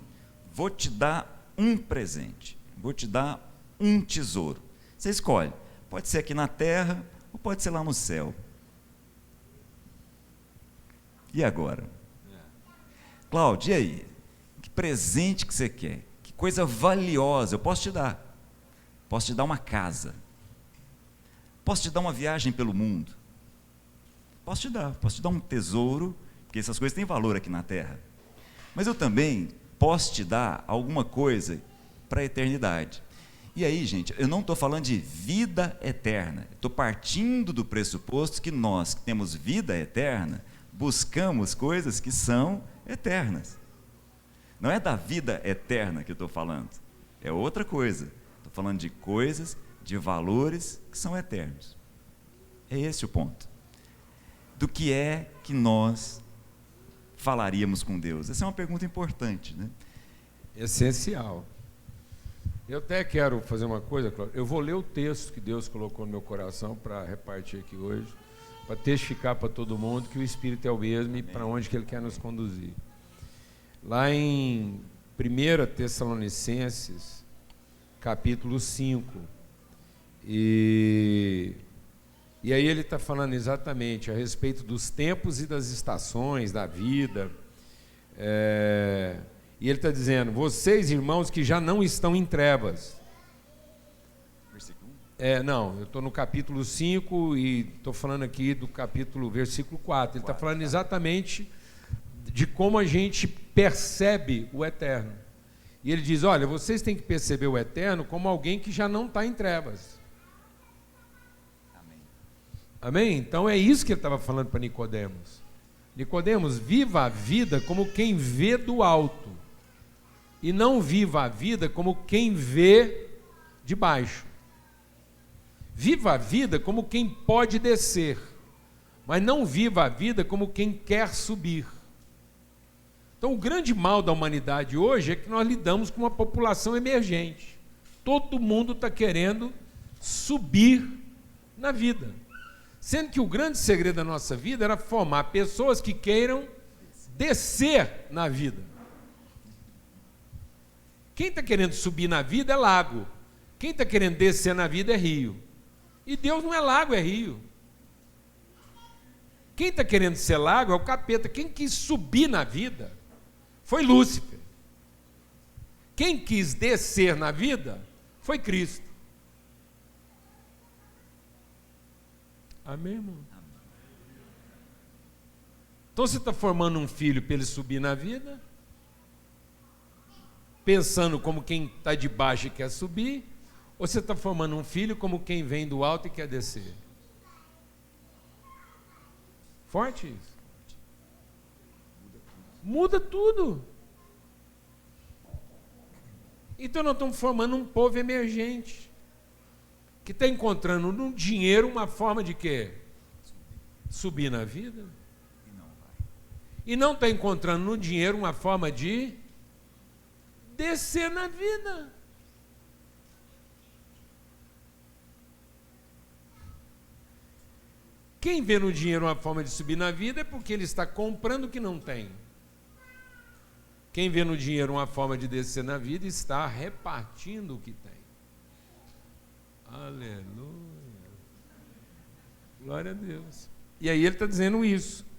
vou te dar um presente, vou te dar um tesouro. Você escolhe, pode ser aqui na terra ou pode ser lá no céu. E agora? Cláudio, e aí? Que presente que você quer? Que coisa valiosa eu posso te dar? Posso te dar uma casa. Posso te dar uma viagem pelo mundo. Posso te dar um tesouro, porque essas coisas têm valor aqui na terra. Mas eu também posso te dar alguma coisa para a eternidade. E aí, gente, eu não estou falando de vida eterna. Estou partindo do pressuposto que nós, que temos vida eterna, buscamos coisas que são eternas. Não é da vida eterna que eu estou falando. É outra coisa. Estou falando de coisas, de valores que são eternos. É esse o ponto. Do que é que nós falaríamos com Deus? Essa é uma pergunta importante, né? Essencial. Eu até quero fazer uma coisa, Cláudio. Eu vou ler o texto que Deus colocou no meu coração para repartir aqui hoje, para testificar para todo mundo que o Espírito é o mesmo e para onde que Ele quer nos conduzir. Lá em 1 Tessalonicenses, capítulo 5, e aí ele está falando exatamente a respeito dos tempos e das estações da vida, e ele está dizendo, vocês irmãos que já não estão em trevas. Versículo 1? Não, eu estou no capítulo 5 e estou falando aqui do versículo 4. Ele está falando exatamente de como a gente percebe o eterno. E ele diz, olha, vocês têm que perceber o eterno como alguém que já não está em trevas. Amém. Amém? Então é isso que ele estava falando para Nicodemos. Nicodemos, viva a vida como quem vê do alto. E não viva a vida como quem vê de baixo. Viva a vida como quem pode descer, mas não viva a vida como quem quer subir. Então o grande mal da humanidade hoje é que nós lidamos com uma população emergente. Todo mundo está querendo subir na vida. Sendo que o grande segredo da nossa vida era formar pessoas que queiram descer na vida. Quem está querendo subir na vida é lago. Quem está querendo descer na vida é rio. E Deus não é lago, é rio. Quem está querendo ser lago é o capeta. Quem quis subir na vida foi Lúcifer. Quem quis descer na vida foi Cristo. Amém, irmão? Então você está formando um filho para ele subir na vida, pensando como quem está de baixo e quer subir, ou você está formando um filho como quem vem do alto e quer descer? Forte isso. Muda tudo. Então nós estamos formando um povo emergente, que está encontrando no dinheiro uma forma de quê? Subir na vida. E não está encontrando no dinheiro uma forma de descer na vida. Quem vê no dinheiro uma forma de subir na vida é porque ele está comprando o que não tem. Quem vê no dinheiro uma forma de descer na vida está repartindo o que tem. Aleluia. Glória a Deus. E aí ele está dizendo isso.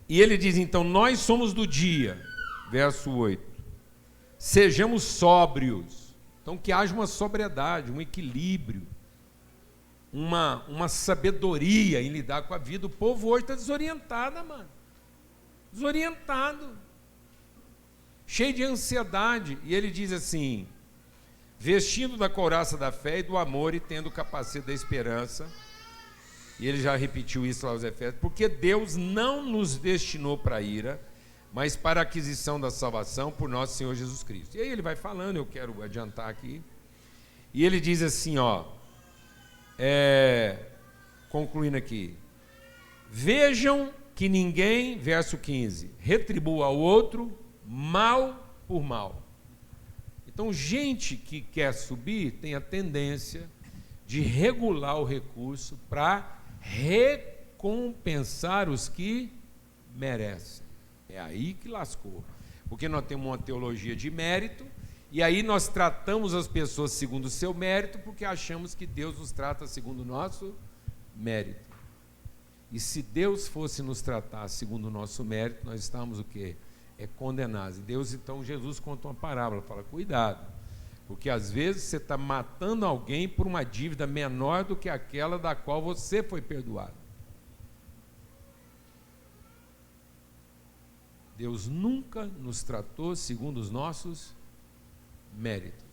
E ele diz, então, nós somos do dia, verso 8. Sejamos sóbrios. Então, que haja uma sobriedade, um equilíbrio, uma sabedoria em lidar com a vida. O povo hoje está desorientado, mano. Desorientado. Cheio de ansiedade. E ele diz assim, vestindo da couraça da fé e do amor e tendo o capacete da esperança. E ele já repetiu isso lá aos Efésios. Porque Deus não nos destinou para a ira, mas para a aquisição da salvação por nosso Senhor Jesus Cristo. E aí ele vai falando, eu quero adiantar aqui. E ele diz assim, ó, concluindo aqui, vejam que ninguém, verso 15, retribua ao outro mal por mal. Então, gente que quer subir tem a tendência de regular o recurso para recompensar os que merecem. É aí que lascou. Porque nós temos uma teologia de mérito, e aí nós tratamos as pessoas segundo o seu mérito, porque achamos que Deus nos trata segundo o nosso mérito. E se Deus fosse nos tratar segundo o nosso mérito, nós estamos o quê? Condenados. E Deus, então, Jesus conta uma parábola, fala, cuidado, porque às vezes você está matando alguém por uma dívida menor do que aquela da qual você foi perdoado. Deus nunca nos tratou segundo os nossos méritos.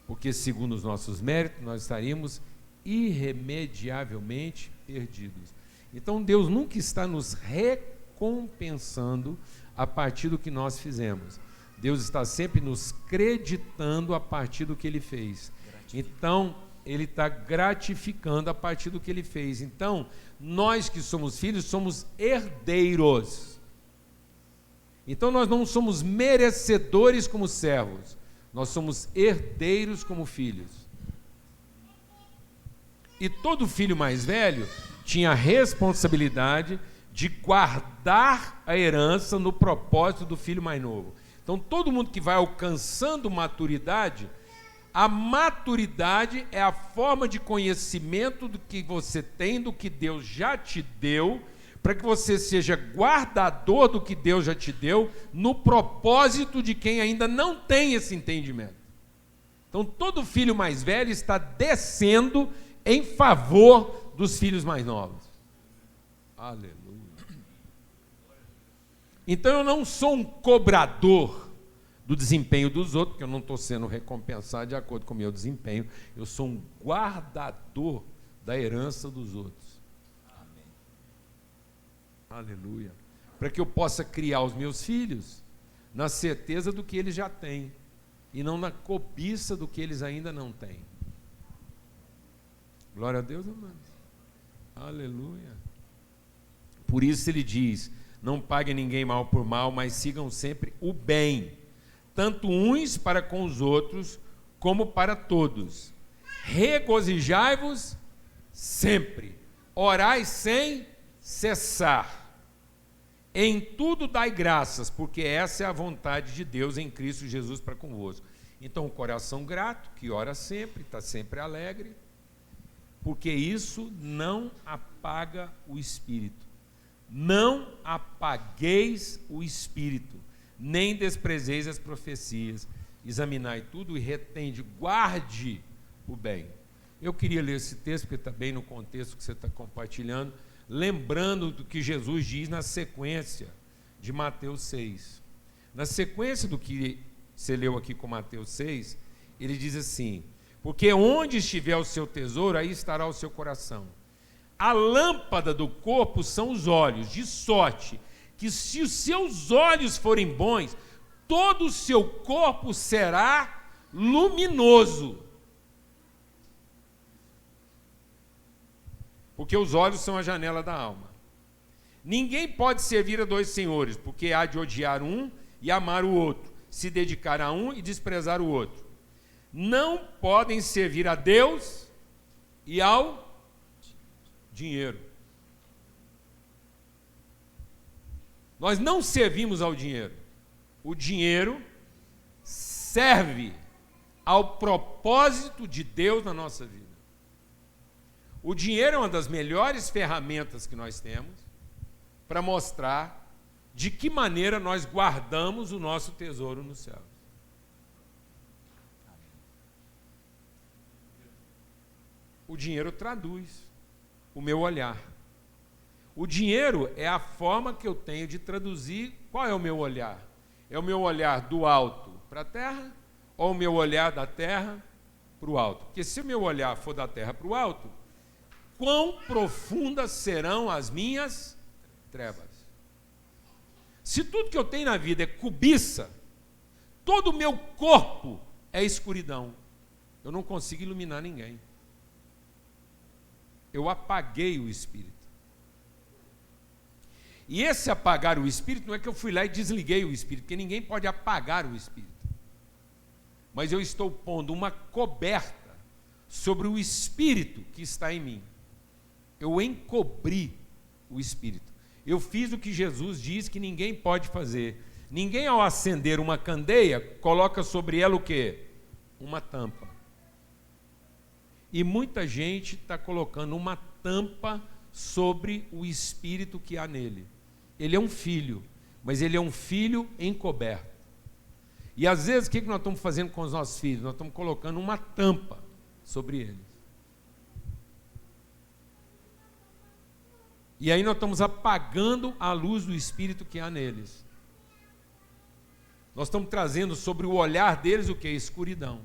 Porque segundo os nossos méritos, nós estaríamos irremediavelmente perdidos. Então Deus nunca está nos recompensando a partir do que nós fizemos. Deus está sempre nos creditando a partir do que Ele fez. Então, Ele está gratificando a partir do que Ele fez. Então, nós que somos filhos, somos herdeiros. Então, nós não somos merecedores como servos, nós somos herdeiros como filhos. E todo filho mais velho tinha a responsabilidade de guardar a herança no propósito do filho mais novo. Então, todo mundo que vai alcançando maturidade, a maturidade é a forma de conhecimento do que você tem, do que Deus já te deu, para que você seja guardador do que Deus já te deu, no propósito de quem ainda não tem esse entendimento. Então, todo filho mais velho está descendo em favor dos filhos mais novos. Aleluia. Então eu não sou um cobrador do desempenho dos outros, porque eu não estou sendo recompensado de acordo com o meu desempenho. Eu sou um guardador da herança dos outros. Amém. Aleluia. Para que eu possa criar os meus filhos na certeza do que eles já têm e não na cobiça do que eles ainda não têm. Glória a Deus, amados. Aleluia. Por isso ele diz, não paguem ninguém mal por mal, mas sigam sempre o bem, tanto uns para com os outros, como para todos. Regozijai-vos sempre, orai sem cessar. Em tudo dai graças, porque essa é a vontade de Deus em Cristo Jesus para convosco. Então o coração grato, que ora sempre, está sempre alegre, porque isso não apaga o espírito. Não apagueis o espírito, nem desprezeis as profecias. Examinai tudo e retende, guarde o bem. Eu queria ler esse texto, porque está bem no contexto que você está compartilhando, lembrando do que Jesus diz na sequência de Mateus 6. Na sequência do que você leu aqui com Mateus 6, ele diz assim: porque onde estiver o seu tesouro, aí estará o seu coração. A lâmpada do corpo são os olhos, de sorte que se os seus olhos forem bons, todo o seu corpo será luminoso. Porque os olhos são a janela da alma. Ninguém pode servir a dois senhores, porque há de odiar um e amar o outro, se dedicar a um e desprezar o outro. Não podem servir a Deus e ao dinheiro. Nós não servimos ao dinheiro. O dinheiro serve ao propósito de Deus na nossa vida. O dinheiro é uma das melhores ferramentas que nós temos para mostrar de que maneira nós guardamos o nosso tesouro no céu. O dinheiro traduz o meu olhar. O dinheiro é a forma que eu tenho de traduzir qual é o meu olhar. É o meu olhar do alto para a terra ou o meu olhar da terra para o alto? Porque se o meu olhar for da terra para o alto, quão profundas serão as minhas trevas? Se tudo que eu tenho na vida é cobiça, todo o meu corpo é escuridão. Eu não consigo iluminar ninguém. Eu apaguei o Espírito. E esse apagar o Espírito não é que eu fui lá e desliguei o Espírito, porque ninguém pode apagar o Espírito. Mas eu estou pondo uma coberta sobre o Espírito que está em mim. Eu encobri o Espírito. Eu fiz o que Jesus diz que ninguém pode fazer. Ninguém, ao acender uma candeia, coloca sobre ela o quê? Uma tampa. E muita gente está colocando uma tampa sobre o Espírito que há nele. Ele é um filho, mas ele é um filho encoberto. E às vezes o que nós estamos fazendo com os nossos filhos? Nós estamos colocando uma tampa sobre eles. E aí nós estamos apagando a luz do Espírito que há neles. Nós estamos trazendo sobre o olhar deles o que é escuridão.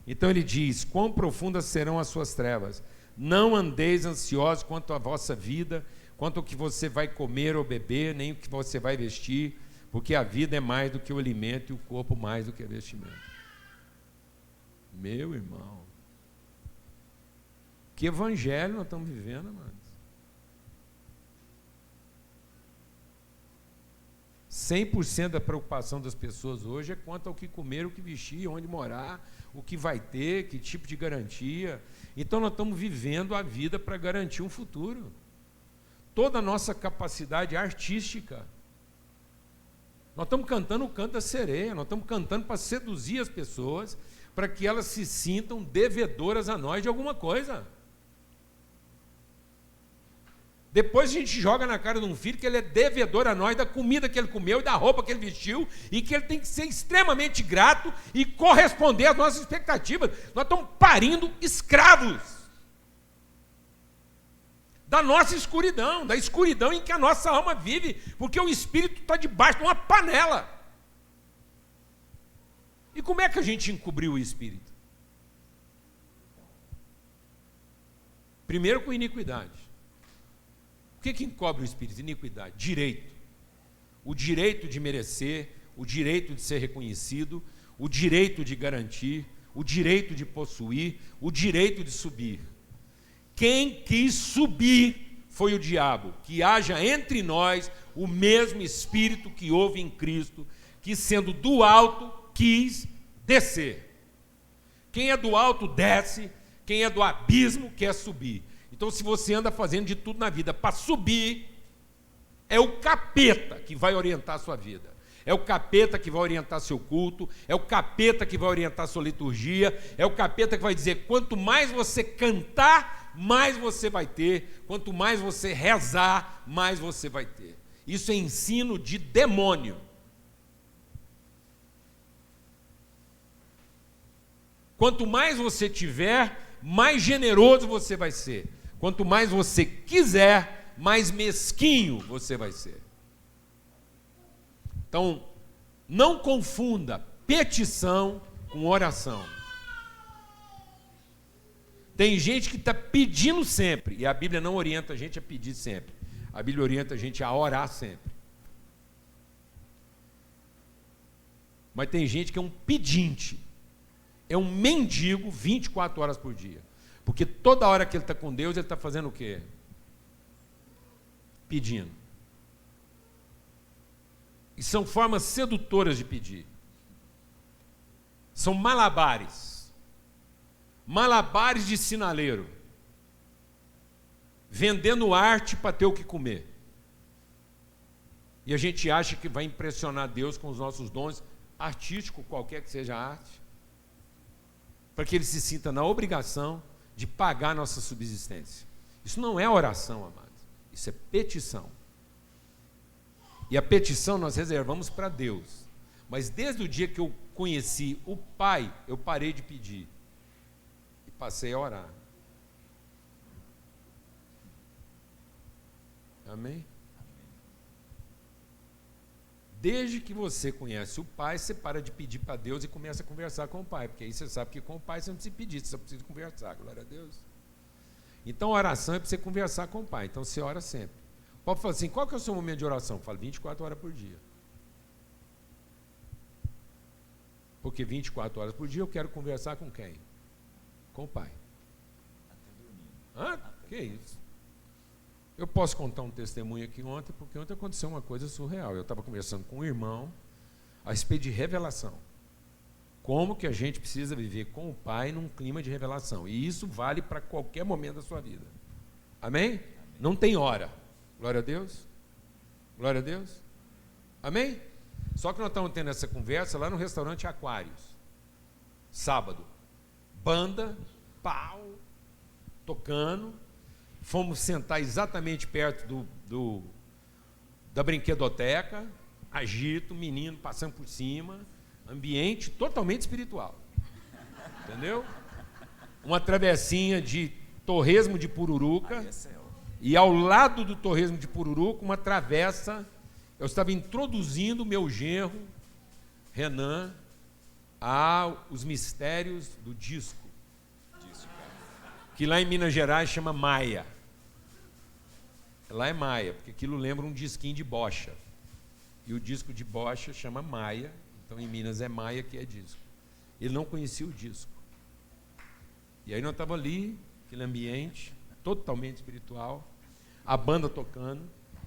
Então ele diz: quão profundas serão as suas trevas. Não andeis ansiosos quanto à vossa vida, quanto ao que você vai comer ou beber, nem o que você vai vestir, porque a vida é mais do que o alimento e o corpo mais do que o vestimento. Meu irmão, que evangelho nós estamos vivendo, amados? 100% da preocupação das pessoas hoje é quanto ao que comer, o que vestir, onde morar, o que vai ter, que tipo de garantia. Então nós estamos vivendo a vida para garantir um futuro. Toda a nossa capacidade artística. Nós estamos cantando o canto da sereia, nós estamos cantando para seduzir as pessoas, para que elas se sintam devedoras a nós de alguma coisa. Depois a gente joga na cara de um filho que ele é devedor a nós da comida que ele comeu e da roupa que ele vestiu, e que ele tem que ser extremamente grato e corresponder às nossas expectativas. Nós estamos parindo escravos da nossa escuridão, da escuridão em que a nossa alma vive, porque o Espírito está debaixo de uma panela. E como é que a gente encobriu o Espírito? Primeiro com iniquidade. O que encobre o Espírito? Iniquidade. Direito. O direito de merecer, o direito de ser reconhecido, o direito de garantir, o direito de possuir, o direito de subir. Quem quis subir foi o diabo. Que haja entre nós o mesmo Espírito que houve em Cristo, que sendo do alto quis descer. Quem é do alto desce, quem é do abismo quer subir. Então, se você anda fazendo de tudo na vida para subir, é o capeta que vai orientar a sua vida. É o capeta que vai orientar seu culto, é o capeta que vai orientar sua liturgia, é o capeta que vai dizer: quanto mais você cantar, mais você vai ter, quanto mais você rezar, mais você vai ter. Isso é ensino de demônio. Quanto mais você tiver, mais generoso você vai ser. Quanto mais você quiser, mais mesquinho você vai ser. Então, não confunda petição com oração. Tem gente que está pedindo sempre, e a Bíblia não orienta a gente a pedir sempre. A Bíblia orienta a gente a orar sempre. Mas tem gente que é um pedinte, é um mendigo 24 horas por dia. Porque toda hora que ele está com Deus, ele está fazendo o quê? Pedindo. E são formas sedutoras de pedir. São malabares. Malabares de sinaleiro. Vendendo arte para ter o que comer. E a gente acha que vai impressionar Deus com os nossos dons artísticos, qualquer que seja a arte, para que ele se sinta na obrigação de pagar a nossa subsistência. Isso não é oração, amados. Isso é petição. E a petição nós reservamos para Deus. Mas desde o dia que eu conheci o Pai, eu parei de pedir. E passei a orar. Amém? Desde que você conhece o Pai, você para de pedir para Deus e começa a conversar com o Pai. Porque aí você sabe que com o Pai você não precisa pedir, você só precisa conversar. Glória a Deus. Então a oração é para você conversar com o Pai. Então você ora sempre. O Paulo fala assim, qual que é o seu momento de oração? Fala 24 horas por dia. Porque 24 horas por dia eu quero conversar com quem? Com o Pai. Ah, que isso? Eu posso contar um testemunho aqui ontem, porque ontem aconteceu uma coisa surreal. Eu estava conversando com um irmão a respeito de revelação. Como que a gente precisa viver com o Pai num clima de revelação. E isso vale para qualquer momento da sua vida. Amém? Não tem hora. Glória a Deus. Glória a Deus. Amém? Só que nós estamos tendo essa conversa lá no restaurante Aquários. Sábado. Banda, pau, tocando. Fomos sentar exatamente perto da brinquedoteca, agito, menino passando por cima, ambiente totalmente espiritual. Entendeu? Uma travessinha de torresmo de pururuca, e ao lado do torresmo de pururuca, uma travessa. Eu estava introduzindo o meu genro, Renan, aos mistérios do disco, que lá em Minas Gerais chama Maia. Lá é Maia, porque aquilo lembra um disquinho de bocha. E o disco de bocha chama Maia, então em Minas é Maia que é disco. Ele não conhecia o disco. E aí nós estávamos ali, aquele ambiente totalmente espiritual, a banda tocando.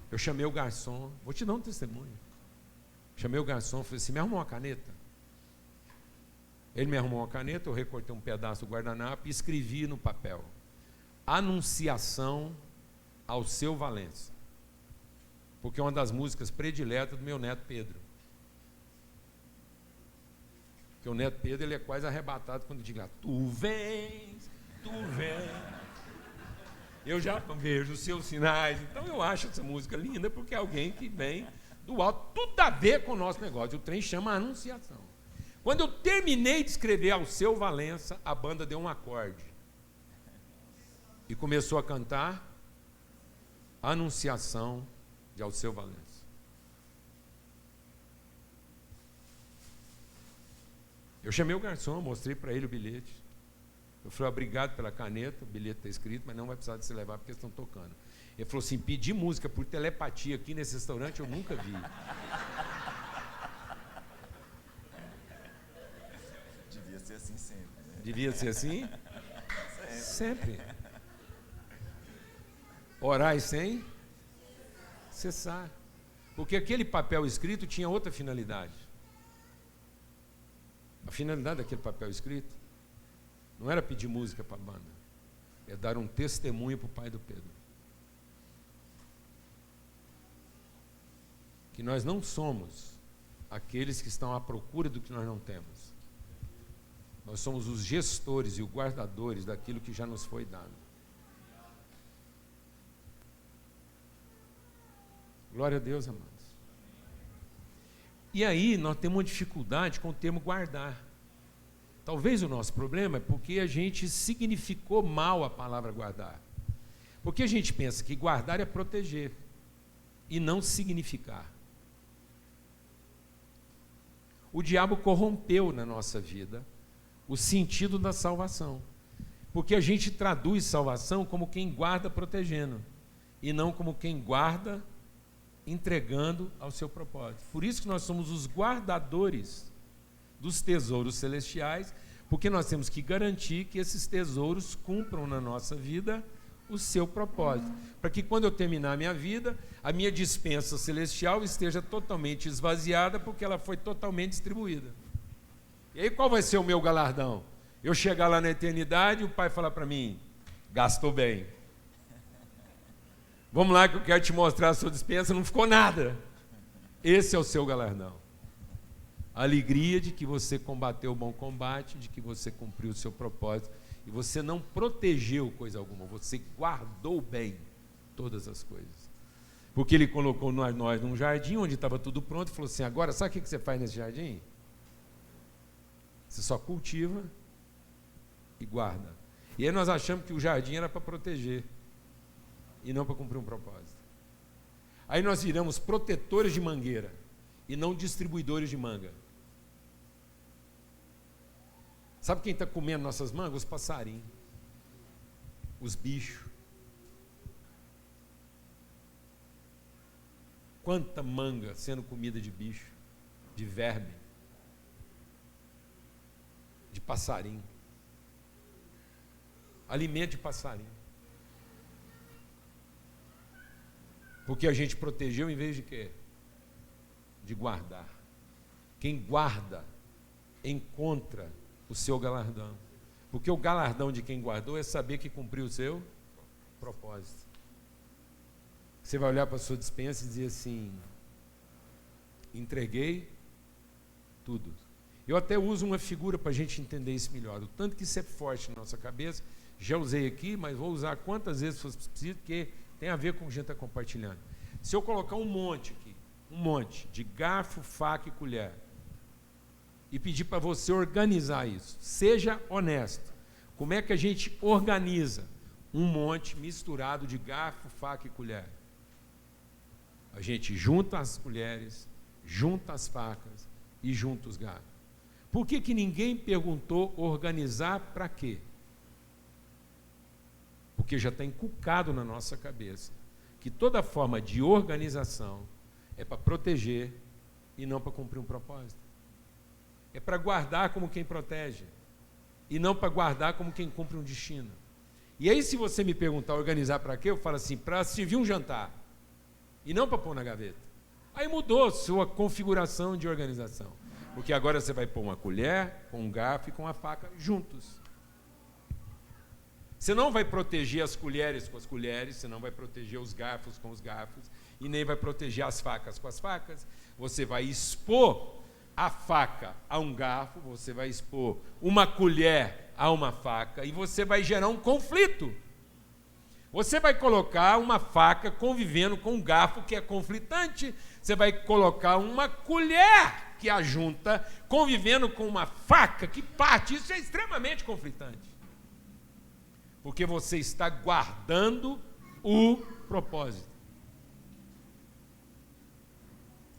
Eu chamei o garçom, vou te dar um testemunho. Chamei o garçom, falei assim, me arrumou uma caneta? Ele me arrumou uma caneta, eu recortei um pedaço do guardanapo e escrevi no papel: Anunciação ao Seu Valença. Porque é uma das músicas prediletas do meu neto Pedro. Porque o neto Pedro, ele é quase arrebatado quando diz lá, tu vens, tu vens. Eu já vejo os seus sinais. Então eu acho essa música linda, porque é alguém que vem do alto, tudo a ver com o nosso negócio. O trem chama Anunciação. Quando eu terminei de escrever Ao Seu Valença, a banda deu um acorde e começou a cantar Anunciação de Ao Seu Valença. Eu chamei o garçom, mostrei para ele o bilhete. Eu falei, obrigado pela caneta, o bilhete está escrito, mas não vai precisar de se levar porque eles estão tocando. Ele falou assim, pedir música por telepatia aqui nesse restaurante eu nunca vi. Devia ser assim sempre. Né? Devia ser assim? Sempre. Orai sem cessar. Porque aquele papel escrito tinha outra finalidade. A finalidade daquele papel escrito não era pedir música para a banda, é dar um testemunho para o pai do Pedro. Que nós não somos aqueles que estão à procura do que nós não temos. Nós somos os gestores e os guardadores daquilo que já nos foi dado. Glória a Deus, amados. E aí nós temos uma dificuldade com o termo guardar. Talvez o nosso problema é porque a gente significou mal a palavra guardar. Porque a gente pensa que guardar é proteger e não significar. O diabo corrompeu na nossa vida o sentido da salvação. Porque a gente traduz salvação como quem guarda protegendo e não como quem guarda entregando ao seu propósito. Por isso que nós somos os guardadores dos tesouros celestiais, porque nós temos que garantir que esses tesouros cumpram na nossa vida o seu propósito, para que quando eu terminar a minha vida, a minha despensa celestial esteja totalmente esvaziada, porque ela foi totalmente distribuída. E aí qual vai ser o meu galardão? Eu chegar lá na eternidade e o Pai falar para mim, gastou bem. Vamos lá que eu quero te mostrar a sua despensa, não ficou nada. Esse é o seu galardão. A alegria de que você combateu o bom combate, de que você cumpriu o seu propósito, e você não protegeu coisa alguma, você guardou bem todas as coisas. Porque Ele colocou nós num jardim onde estava tudo pronto e falou assim, agora sabe o que você faz nesse jardim? Você só cultiva e guarda. E aí nós achamos que o jardim era para proteger e não para cumprir um propósito. Aí nós viramos protetores de mangueira e não distribuidores de manga. Sabe quem está comendo nossas mangas? Os passarinhos, os bichos. Quanta manga sendo comida de bicho, de verme, de passarinho. Alimento de passarinho. Porque a gente protegeu em vez de quê? De guardar. Quem guarda encontra o seu galardão. Porque o galardão de quem guardou é saber que cumpriu o seu propósito. Você vai olhar para a sua despensa e dizer assim, entreguei tudo. Eu até uso uma figura para a gente entender isso melhor. O tanto que isso é forte na nossa cabeça, já usei aqui, mas vou usar quantas vezes for preciso, porque tem a ver com o que a gente está compartilhando. Se eu colocar um monte aqui, um monte de garfo, faca e colher, e pedir para você organizar isso, seja honesto. Como é que a gente organiza um monte misturado de garfo, faca e colher? A gente junta as colheres, junta as facas e junta os garfos. Por que ninguém perguntou organizar para quê? Porque já está inculcado na nossa cabeça que toda forma de organização é para proteger e não para cumprir um propósito. É para guardar como quem protege e não para guardar como quem cumpre um destino. E aí se você me perguntar organizar para quê, eu falo assim, para servir um jantar e não para pôr na gaveta. Aí mudou sua configuração de organização, porque agora você vai pôr uma colher com um garfo e com a faca juntos. Você não vai proteger as colheres com as colheres, você não vai proteger os garfos com os garfos e nem vai proteger as facas com as facas. Você vai expor a faca a um garfo, você vai expor uma colher a uma faca e você vai gerar um conflito. Você vai colocar uma faca convivendo com um garfo que é conflitante, você vai colocar uma colher que a junta convivendo com uma faca que parte, isso é extremamente conflitante. Porque você está guardando o propósito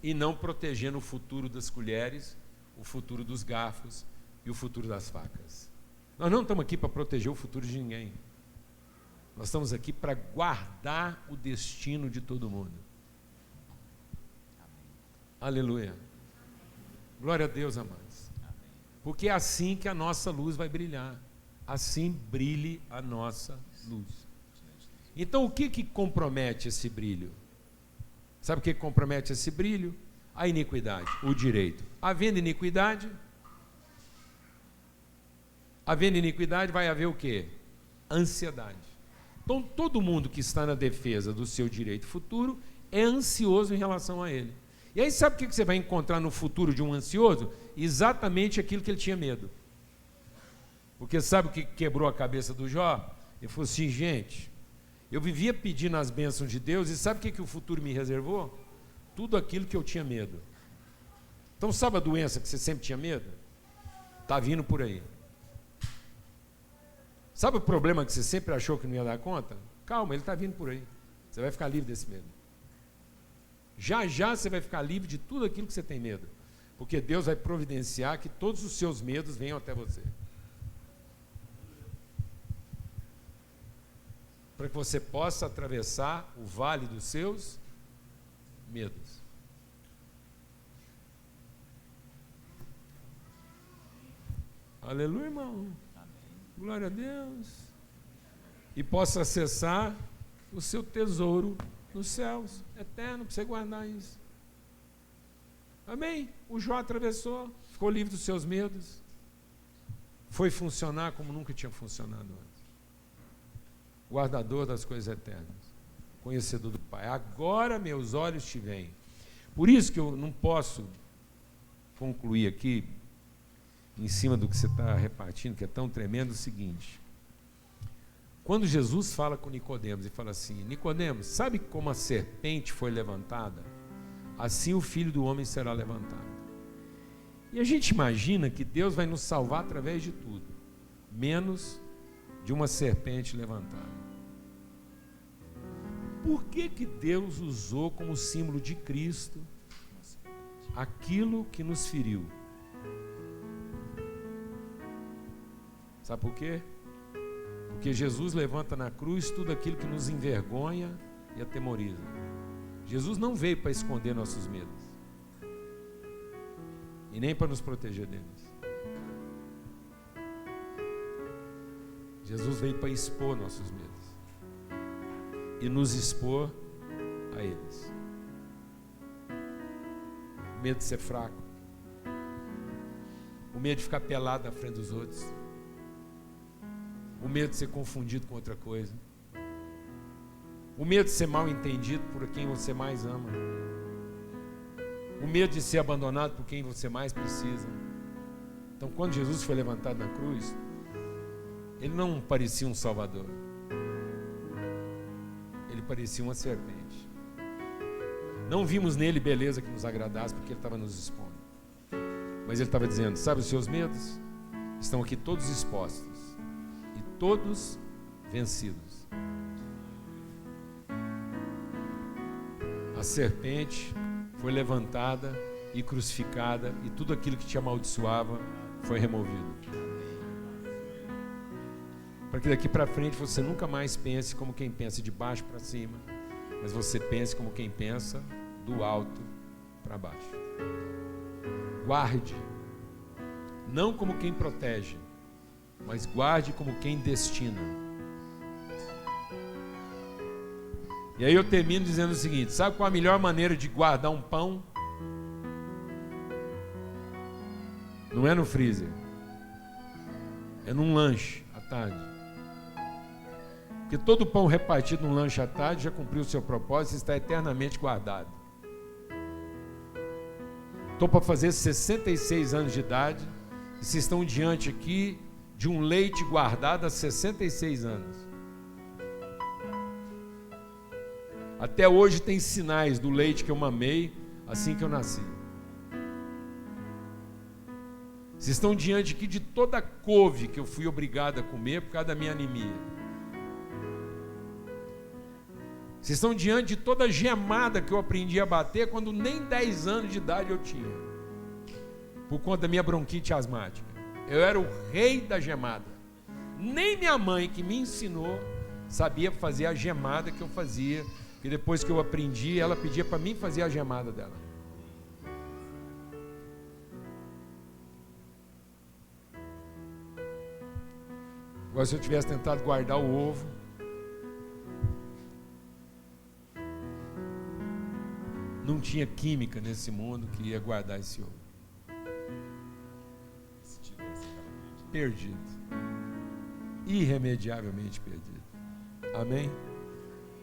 e não protegendo o futuro das colheres, o futuro dos garfos e o futuro das facas. Nós não estamos aqui para proteger o futuro de ninguém. Nós estamos aqui para guardar o destino de todo mundo. Amém. Aleluia. Glória a Deus, amados. Amém. Porque é assim que a nossa luz vai brilhar. Assim brilhe a nossa luz. Então, o que compromete esse brilho? Sabe o que compromete esse brilho? A iniquidade, o direito. Havendo iniquidade, vai haver o quê? Ansiedade. Então, todo mundo que está na defesa do seu direito futuro é ansioso em relação a ele. E aí, sabe o que você vai encontrar no futuro de um ansioso? Exatamente aquilo que ele tinha medo. Porque sabe o que quebrou a cabeça do Jó? Ele falou assim, gente, eu vivia pedindo as bênçãos de Deus e sabe o que o futuro me reservou? Tudo aquilo que eu tinha medo. Então sabe a doença que você sempre tinha medo? Está vindo por aí. Sabe o problema que você sempre achou que não ia dar conta? Calma, ele está vindo por aí. Você vai ficar livre desse medo. Já já você vai ficar livre de tudo aquilo que você tem medo. Porque Deus vai providenciar que todos os seus medos venham até você. Para que você possa atravessar o vale dos seus medos. Aleluia, irmão. Glória a Deus. E possa acessar o seu tesouro nos céus, eterno, para você guardar isso. Amém? O Jó atravessou, ficou livre dos seus medos, foi funcionar como nunca tinha funcionado antes. Guardador das coisas eternas, conhecedor do Pai. Agora meus olhos te veem. Por isso que eu não posso concluir aqui, em cima do que você está repartindo, que é tão tremendo, o seguinte: quando Jesus fala com Nicodemos e fala assim: Nicodemos, sabe como a serpente foi levantada? Assim o Filho do Homem será levantado. E a gente imagina que Deus vai nos salvar através de tudo, menos de uma serpente levantada. Por que que Deus usou como símbolo de Cristo aquilo que nos feriu? Sabe por quê? Porque Jesus levanta na cruz tudo aquilo que nos envergonha e atemoriza. Jesus não veio para esconder nossos medos e nem para nos proteger deles. Jesus veio para expor nossos medos e nos expor a eles. O medo de ser fraco, o medo de ficar pelado na frente dos outros, o medo de ser confundido com outra coisa, o medo de ser mal entendido por quem você mais ama, o medo de ser abandonado por quem você mais precisa. Então, quando Jesus foi levantado na cruz, ele não parecia um salvador, ele parecia uma serpente. Não vimos nele beleza que nos agradasse, porque ele estava nos expondo, mas ele estava dizendo: sabe, os seus medos estão aqui todos expostos e todos vencidos. A serpente foi levantada e crucificada, e tudo aquilo que te amaldiçoava foi removido. Para que daqui para frente você nunca mais pense como quem pensa de baixo para cima, mas você pense como quem pensa do alto para baixo. Guarde, não como quem protege, mas guarde como quem destina. E aí eu termino dizendo o seguinte: sabe qual a melhor maneira de guardar um pão? Não é no freezer, é num lanche à tarde. Porque todo pão repartido num lanche à tarde já cumpriu o seu propósito e está eternamente guardado. Estou para fazer 66 anos de idade e vocês estão diante aqui de um leite guardado há 66 anos. Até hoje tem sinais do leite que eu mamei assim que eu nasci. Vocês estão diante aqui de toda a couve que eu fui obrigado a comer por causa da minha anemia. Vocês estão diante de toda a gemada que eu aprendi a bater quando nem 10 anos de idade eu tinha, por conta da minha bronquite asmática. Eu era o rei da gemada. Nem minha mãe, que me ensinou, sabia fazer a gemada que eu fazia, porque depois que eu aprendi, ela pedia para mim fazer a gemada dela. Agora, se eu tivesse tentado guardar o ovo, não tinha química nesse mundo que ia guardar esse ovo. Perdido. Irremediavelmente perdido. Amém?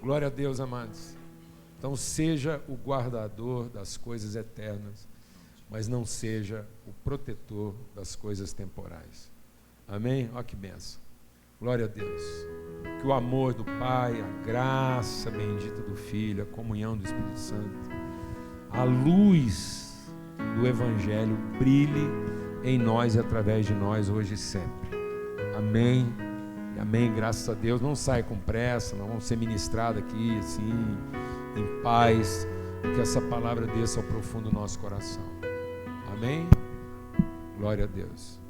Glória a Deus, amados. Então seja o guardador das coisas eternas, mas não seja o protetor das coisas temporais. Amém? Olha que bênção. Glória a Deus. Que o amor do Pai, a graça bendita do Filho, a comunhão do Espírito Santo, a luz do Evangelho brilhe em nós e através de nós hoje e sempre. Amém Amém, graças a Deus. Não sai com pressa, não vamos ser ministrados aqui, assim, em paz. Que essa palavra desça ao profundo do nosso coração. Amém? Glória a Deus.